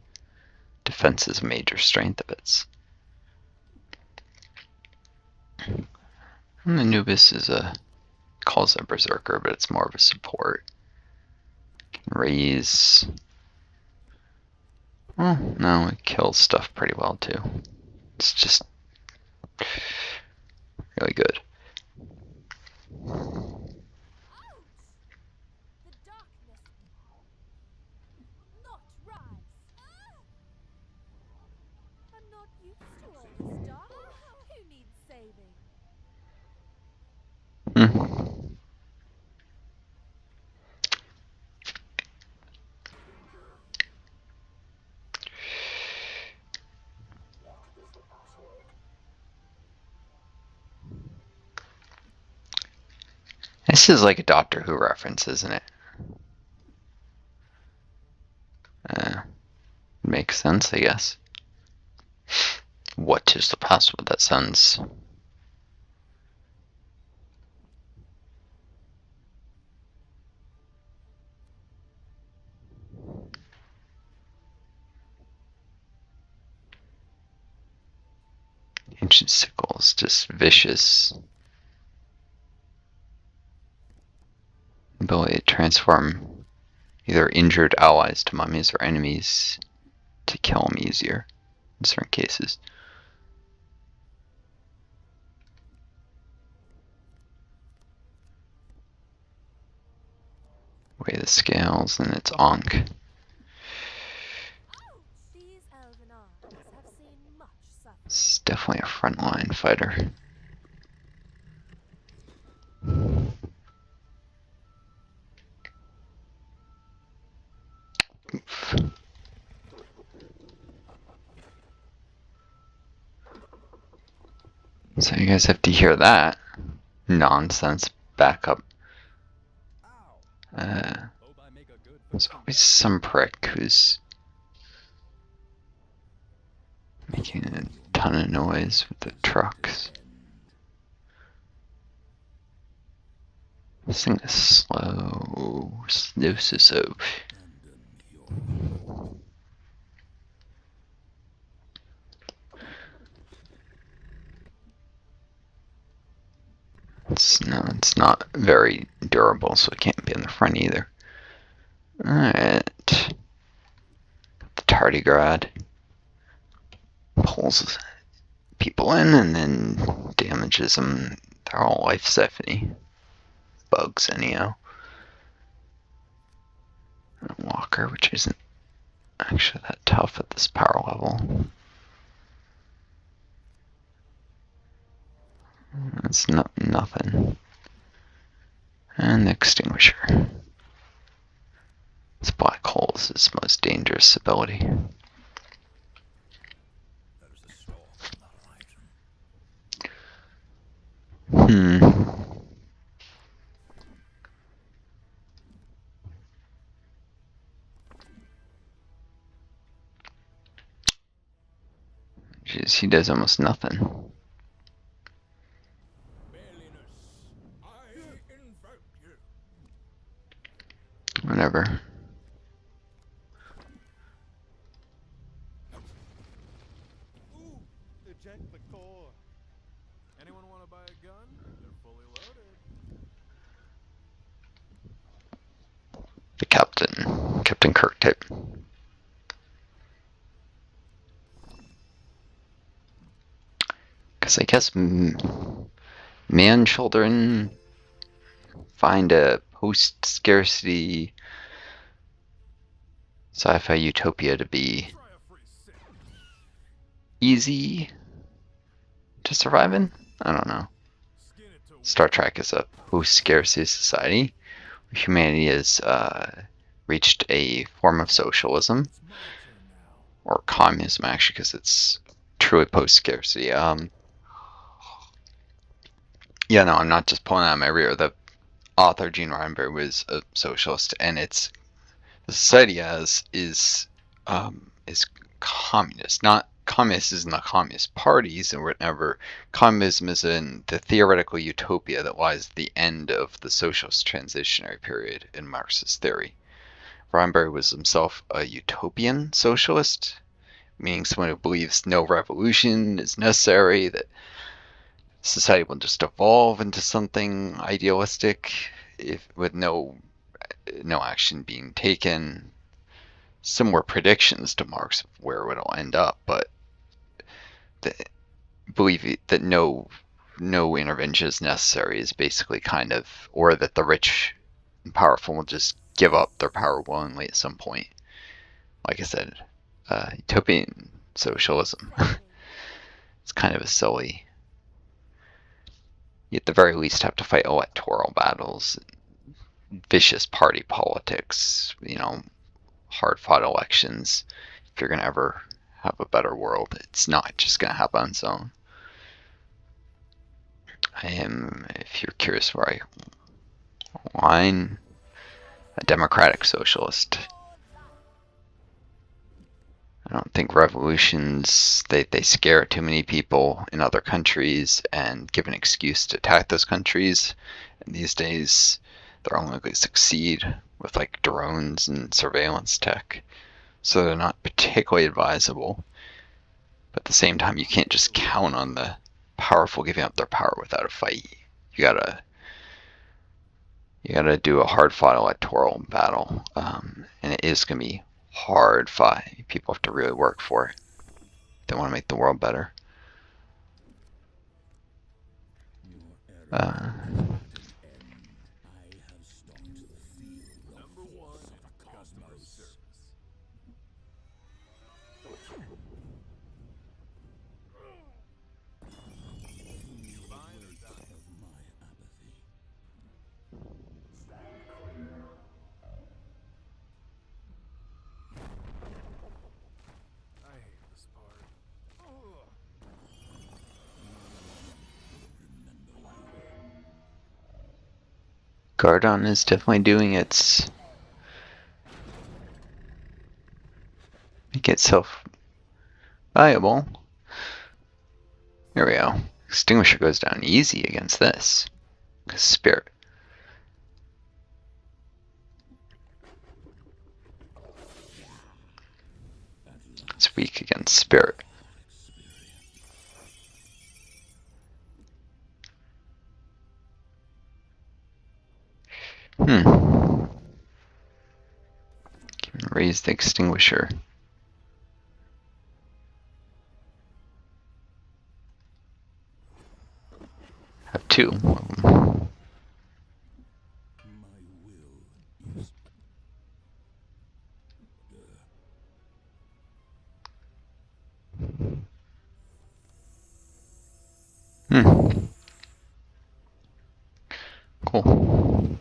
S1: Defense is a major strength of its. And Anubis is calls a berserker, but it's more of a support. Can raise. Well, no, it kills stuff pretty well too. It's just really good.
S2: The darkness. Not rise. I'm not used to all this dark. Who needs saving?
S1: This is like a Doctor Who reference, isn't it? Makes sense, I guess. What is the password? That sounds... Ancient Sickles, just vicious. Ability to transform either injured allies to mummies or enemies to kill them easier in certain cases. Weigh the scales, and it's Ankh.
S2: These elven arms have seen much suffering.
S1: It's definitely a frontline fighter. Oof. So you guys have to hear that nonsense backup. There's always some prick who's making a ton of noise with the trucks. This thing is slow, so. It's not very durable, so it can't be in the front either. Alright. The tardigrade pulls people in and then damages them. They're all life siphoning. Bugs, anyhow. Walker, which isn't actually that tough at this power level. It's nothing. And the extinguisher. This black hole is its most dangerous ability.
S4: That is the store, not an item.
S1: Jeez, he does almost nothing.
S4: Manliness, I invoke you.
S1: Whatever.
S3: Ooh, eject the core. Anyone want to buy a gun? They're fully loaded.
S1: The Captain Kirk type. Because I guess man children find a post-scarcity sci-fi utopia to be
S3: Try a free sip.
S1: easy to survive in? I don't know.
S3: Skin it to
S1: Star Trek is a post-scarcity society where humanity is reached a form of socialism,
S3: It's my turn now.
S1: or communism actually, because it's truly post-scarcity. Yeah, no, I'm not just pulling out of my rear. The author Gene Roddenberry was a socialist, and it's the society as is communist. Not communist is in the communist parties and whatever. Communism is in the theoretical utopia that lies at the end of the socialist transitionary period in Marxist theory. Roddenberry was himself a utopian socialist, meaning someone who believes no revolution is necessary, that society will just evolve into something idealistic if with no action being taken. Similar predictions to Marx of where it'll end up, but believe that no intervention is necessary is basically kind of, or that the rich and powerful will just give up their power willingly at some point. Like I said, utopian socialism. It's kind of a silly. You at the very least have to fight electoral battles, vicious party politics, hard-fought elections. If you're going to ever have a better world, it's not just going to happen on its own. I am, if you're curious where I align, a democratic socialist. I don't think revolutions, they scare too many people in other countries and give an excuse to attack those countries. And these days, they're only going to succeed with like drones and surveillance tech. So they're not particularly advisable. But at the same time, you can't just count on the powerful giving up their power without a fight. You gotta do a hard-fought electoral battle, and it is gonna be hard-fought. People have to really work for it. They want to make the world better.
S3: Number one, customer service. You buy or die? I hate this part. Ugh.
S1: Gardon is definitely doing its make itself valuable. Here we go. Extinguisher goes down easy against this. Spirit. It's weak against spirit. Can raise the extinguisher. Have two of them. Cool.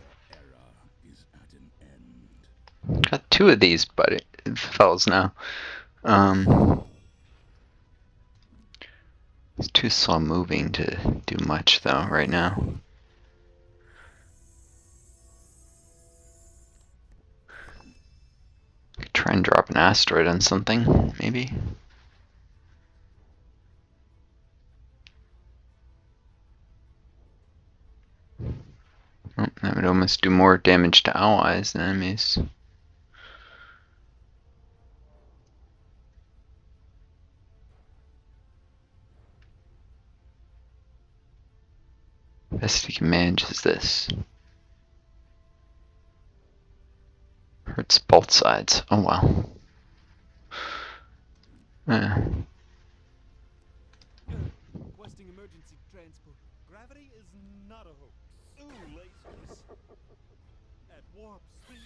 S1: Got two of these fellas now. It's too slow moving to do much though right now. Could try and drop an asteroid on something, maybe. Oh, that would almost do more damage to allies than enemies. Best he can manage is this. Hurts both sides. Oh well.
S5: Requesting emergency transport. Gravity is not a hoax. Ooh, lasers. At warp speed.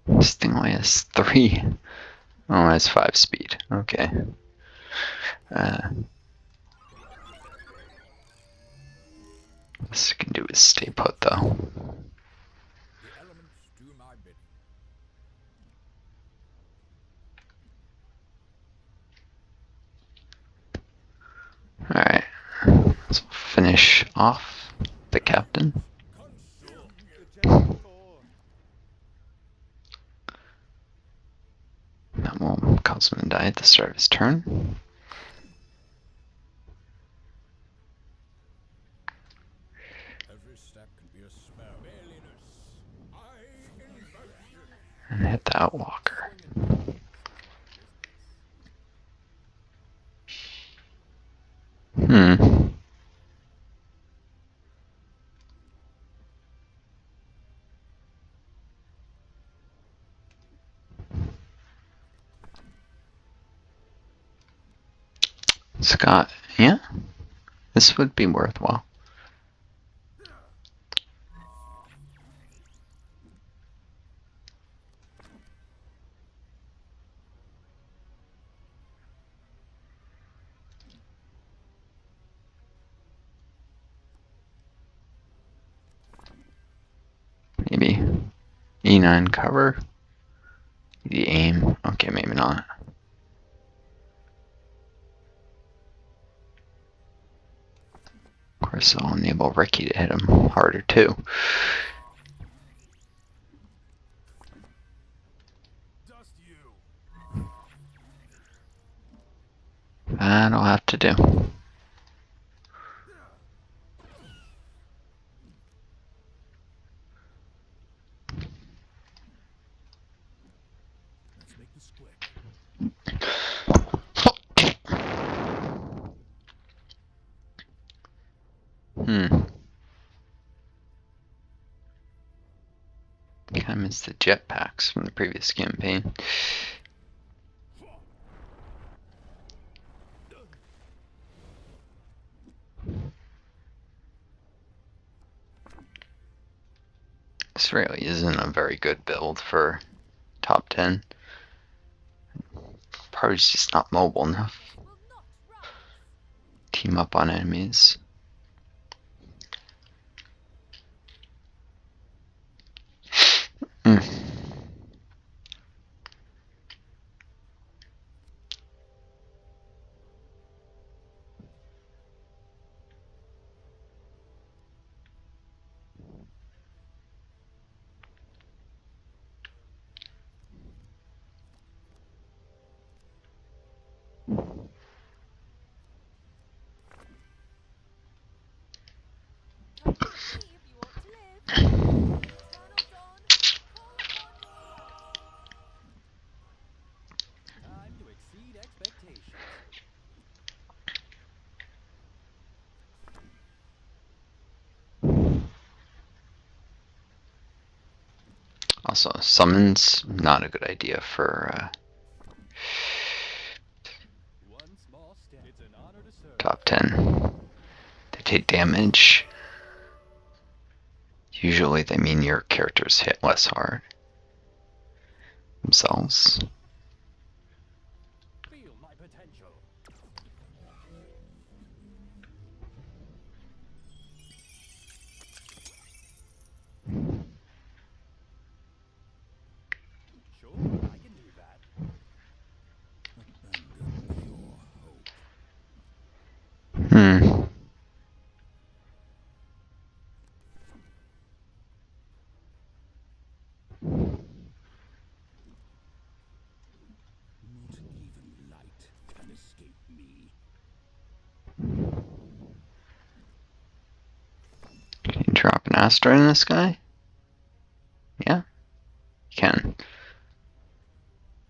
S1: This thing only has 3. Oh, it has 5 speed. Okay. This I can do is stay put though.
S4: The elements do my bidding.
S1: Alright. Let's finish off the captain.
S4: Consume.
S5: Eject core.
S1: That will cause him to die at the start of his turn.
S4: Every step can be a spell. Manliness. I invert you.
S1: And hit the Outwalker. Hmm. Scott, yeah? This would be worthwhile. Maybe E9 cover. The aim. Okay, maybe not. Of course, I'll enable Ricky to hit him harder too.
S3: Dust you.
S1: That'll have to do.
S3: Let's make this quick. Kind of missed the jetpacks from the previous campaign. This really isn't a very good build for top 10. Probably just not mobile enough.
S2: Will not rise.
S1: Team up on enemies.
S2: Come with me if you want to live. Eternal dawn, call upon your light.
S5: Time to exceed expectations.
S1: Also, summons, not a good idea for
S5: One small step. It's an honor to serve.
S1: top 10. They take damage. Usually they mean your characters hit less hard themselves.
S5: Feel my potential. Sure, I can do that.
S4: Abandon your hope. Not even light can escape me.
S1: Can you drop an Astra in this guy? Yeah, you can.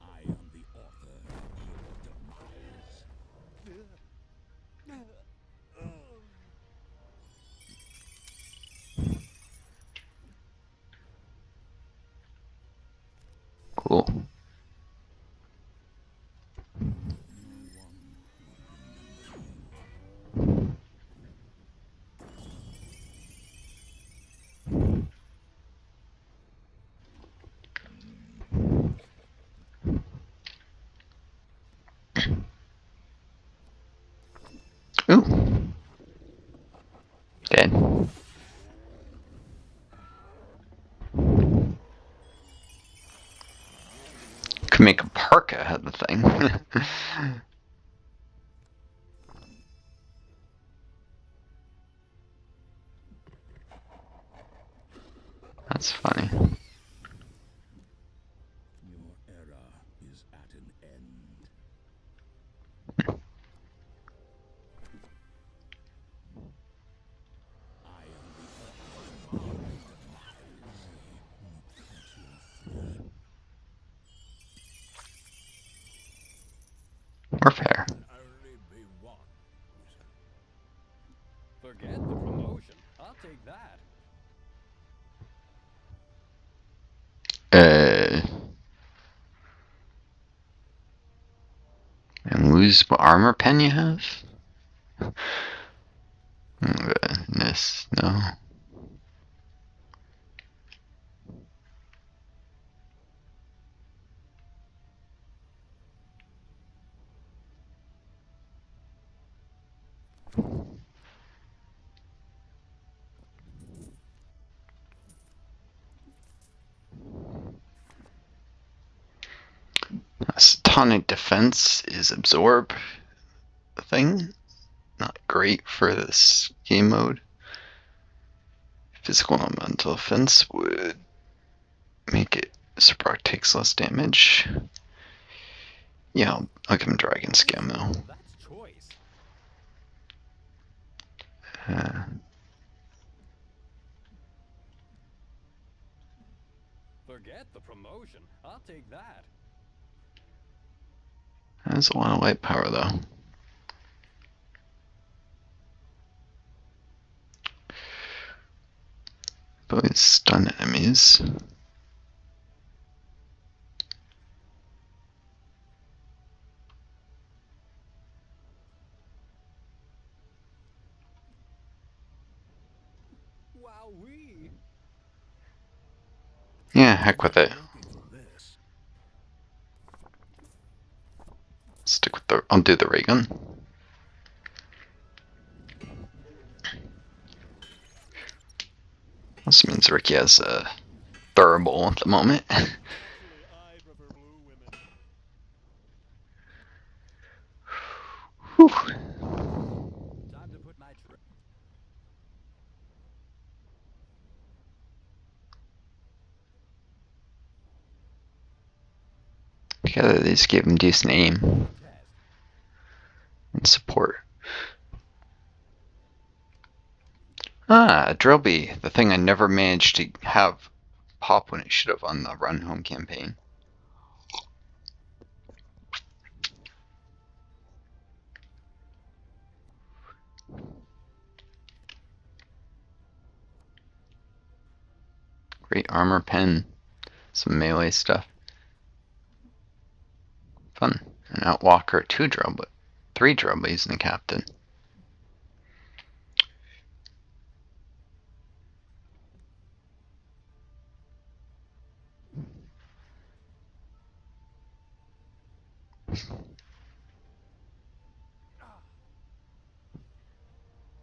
S4: I am the author of your demise.
S1: Cool.
S4: No one will remember you.
S1: dead. Could make a parka out of the thing. That's funny.
S4: Your era is at an end. I am the
S1: Warfare.
S4: only be one wizard.
S5: Forget the promotion. I'll take that.
S1: And lose what armor pen you have? Goodness, no. Tonic defense is absorb thing. Not great for this game mode. Physical and mental defense would make it so Brock takes less damage. Yeah, I'll give him Dragon Scam though.
S5: That's choice. Forget the promotion. I'll take that.
S1: That's a lot of light power though. But we stun enemies.
S5: Wowee.
S1: Yeah, heck with it.
S4: Looking for this.
S1: Stick with the. I'll do the ray gun. Also means Ricky has a durable at the moment.
S5: Actually, I prefer blue women.
S1: Whew.
S5: Time to put my
S1: Together, these gave him decent aim
S5: test.
S1: and support. Ah, Drillby, the thing I never managed to have pop when it should have on the Run Home campaign. Great armor pen, some melee stuff. Fun. An Outwalker, 2 Drillby, 3 Drillbys and a captain.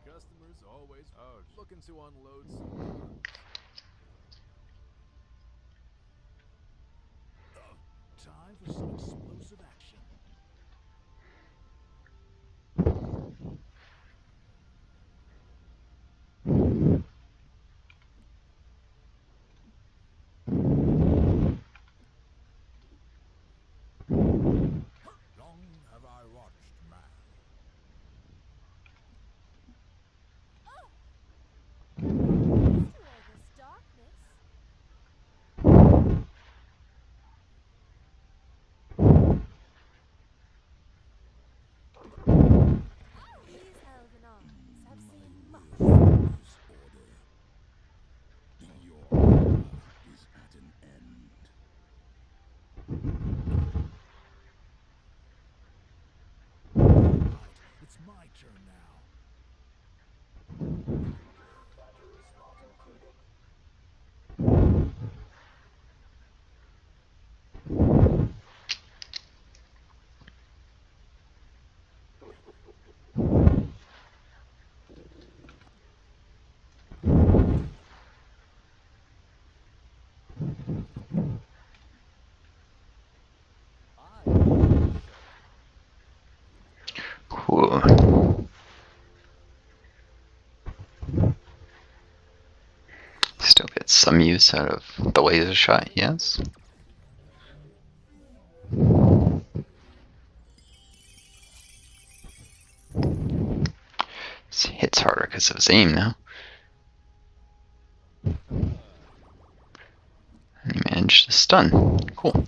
S3: Customers always looking to unload some guns.
S4: Time for some explosive action. Long have I watched man.
S2: Through all this darkness.
S1: go. Still get some use out of the laser shot, yes. This hits harder because of his aim now. And he managed to stun. Cool.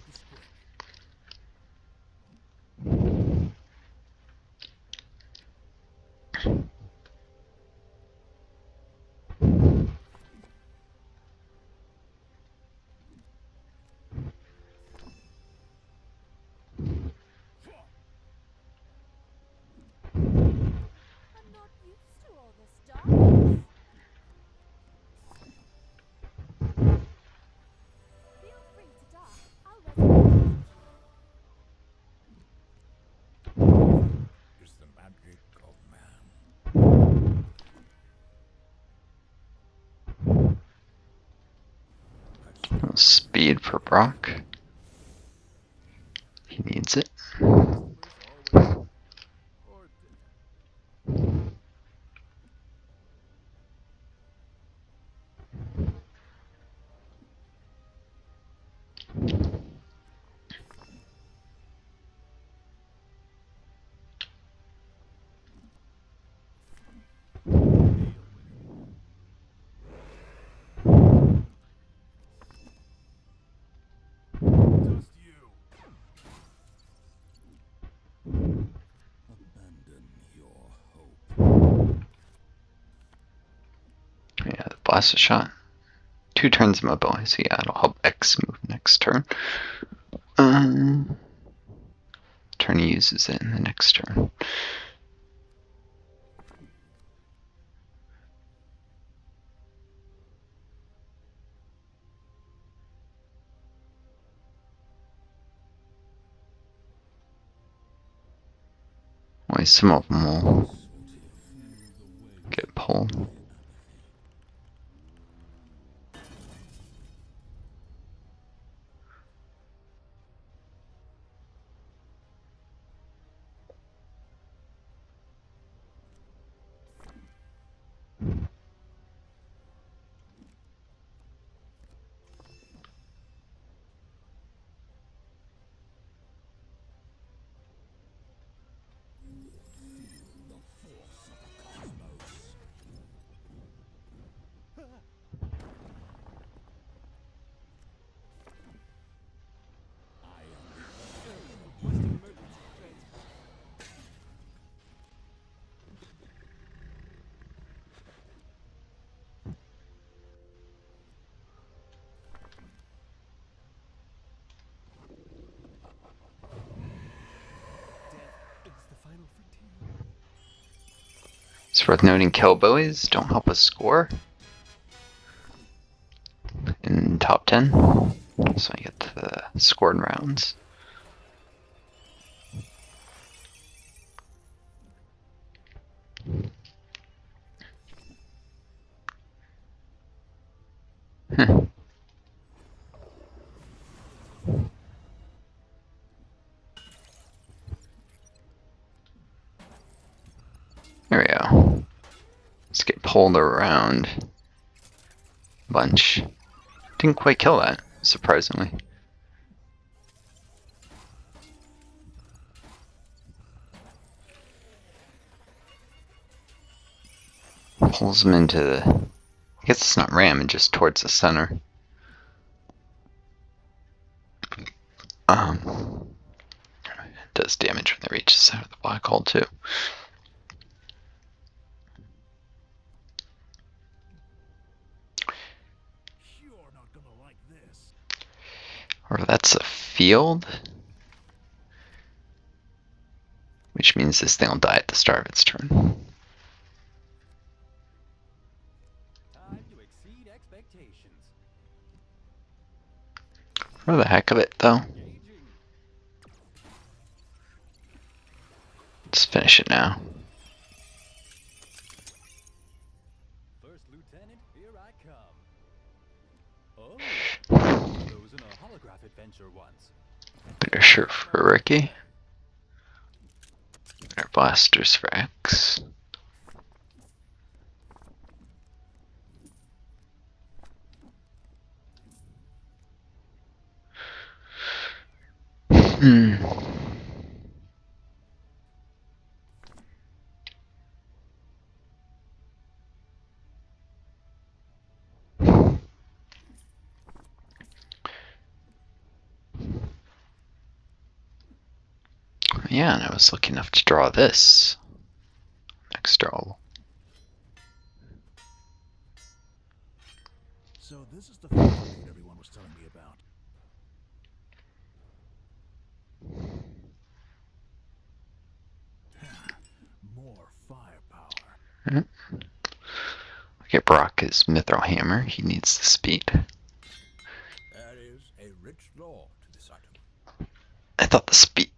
S2: I'm not used to all this darkness. Feel free to dock. I'll resurrect
S4: Is the magic of man.
S1: Speed for Brock. He needs it.
S3: Customers always or dead. Just you.
S4: Abandon your hope.
S1: Yeah, the blast shot. 2 turns mobility, so yeah, it'll help X move next turn. Turn he uses it in the next turn. Well, some of them will get pulled.
S5: Requesting emergency transport. Death is the final frontier.
S1: It's worth noting kill bowies don't help us score in top 10, so I get the scored rounds. There we go. Let's get pulled around a bunch. Didn't quite kill that, surprisingly. Pulls him into the... I guess it's not ramming, just towards the center. It does damage when they reach the center of the black hole too.
S5: You're not gonna like this.
S1: Or that's a field. Which means this thing will die at the start of its turn.
S5: Time to exceed expectations.
S1: For the heck of it, though.
S5: Engaging.
S1: Let's finish it now.
S5: First Lieutenant, here I come. Oh, those in a holograph adventure once.
S1: Better shirt for Ricky. Our blasters for X. Hmm. Yeah, and I was lucky enough to draw this. Next draw.
S4: So this is the field everyone was telling me about. More firepower.
S1: Okay, Brock is Mithril Hammer. He needs the speed.
S4: There is a rich lore to this item.
S1: I thought the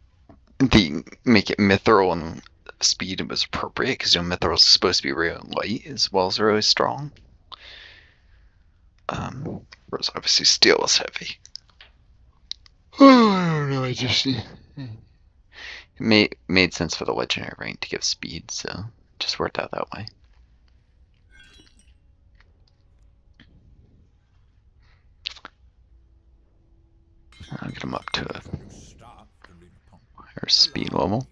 S1: make it Mithril and speed was appropriate because Mithril is supposed to be real light as well as really strong. Whereas obviously steel is heavy. Oh, I don't know. I just it made sense for the legendary rank to give speed, so it just worked out that way. I'll get him up to a higher speed level.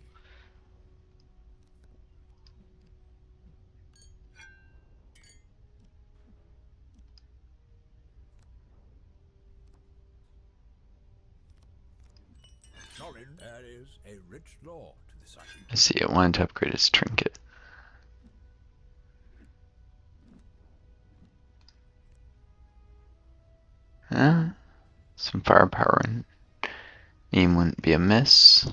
S4: There is a rich lore to this item.
S1: I see it wanted to upgrade his trinket. Some firepower and aim wouldn't be amiss.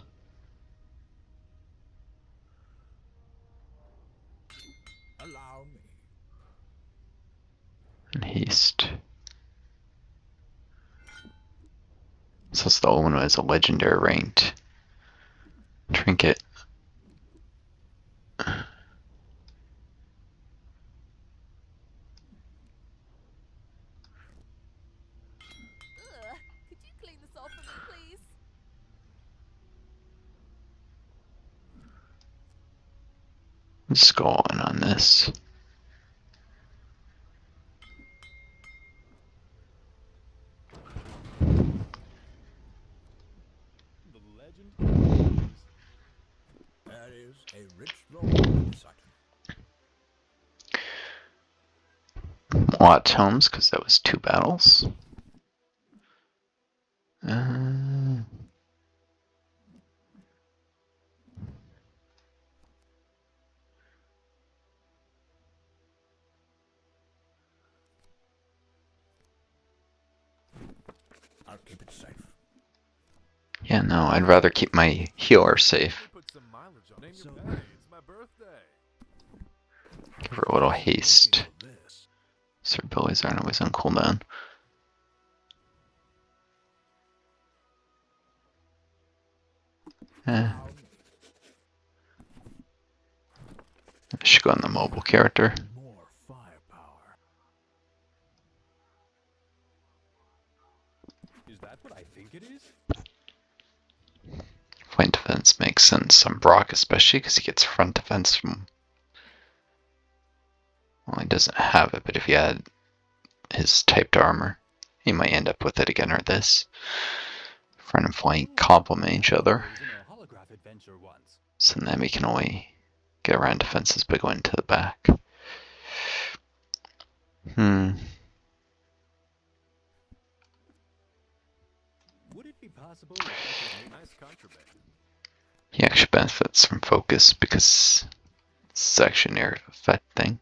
S4: Allow me.
S1: And haste. So it's the only one who has a legendary ranked trinket.
S2: Ugh. Could you clean this off for me, please?
S1: Let's go all in on this.
S5: The legend continues.
S4: There is a rich lore to this item.
S1: A lot of tomes because that was 2 battles.
S4: I'll keep it safe.
S1: Yeah, no, I'd rather keep my healer safe.
S5: Put some mileage on. Name your day. It's my birthday.
S1: Give her a little haste.
S4: This.
S1: So her abilities aren't always on cooldown. I should go on the mobile character.
S4: More firepower.
S5: Is that what I think it is?
S1: Flank defense makes sense on Brock, especially because he gets front defense from. Well, he doesn't have it, but if he had his typed armor, he might end up with it again or this. Front and flank complement each other. So then we can only get around defenses by going to the back.
S5: Would it be possible that I could make nice contraband?
S1: He actually benefits from focus because it's actually an area of effect thing.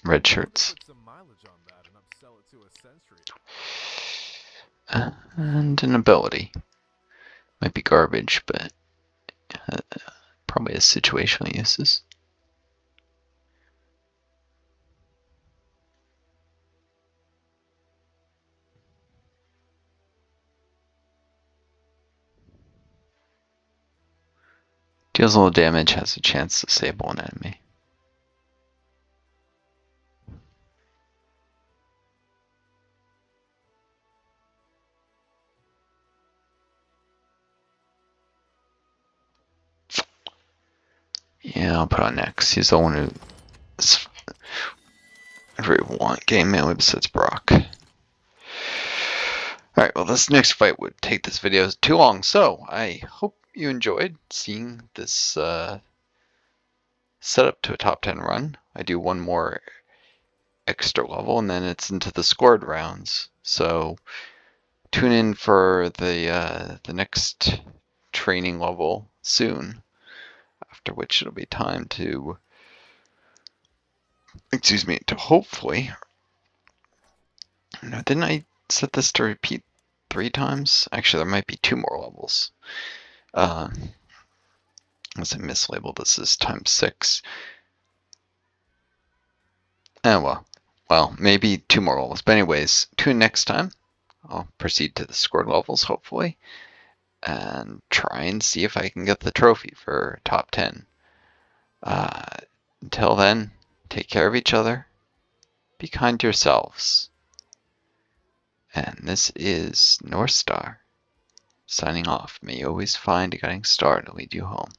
S1: Red shirts.
S5: Put some mileage on that and upsell it to a sensory.
S1: And an ability. Might be garbage, but probably has situational uses. Deals a little damage, has a chance to disable an enemy. Yeah, I'll put on next. He's the one who is very want game mainly besides Brock. Alright, well this next fight would take this video too long, so I hope you enjoyed seeing this setup to a top 10 run. I do one more extra level and then it's into the scored rounds. So tune in for the next training level soon, after which it'll be time to, to hopefully, no, didn't I set this to repeat 3 times? Actually, there might be 2 more levels. Unless I mislabeled this as times 6. Oh well, maybe 2 more levels. But anyways, tune in next time. I'll proceed to the scored levels, hopefully, and try and see if I can get the trophy for top 10. Until then, take care of each other, be kind to yourselves, and this is Northstar, signing off. May you always find a guiding star to lead you home.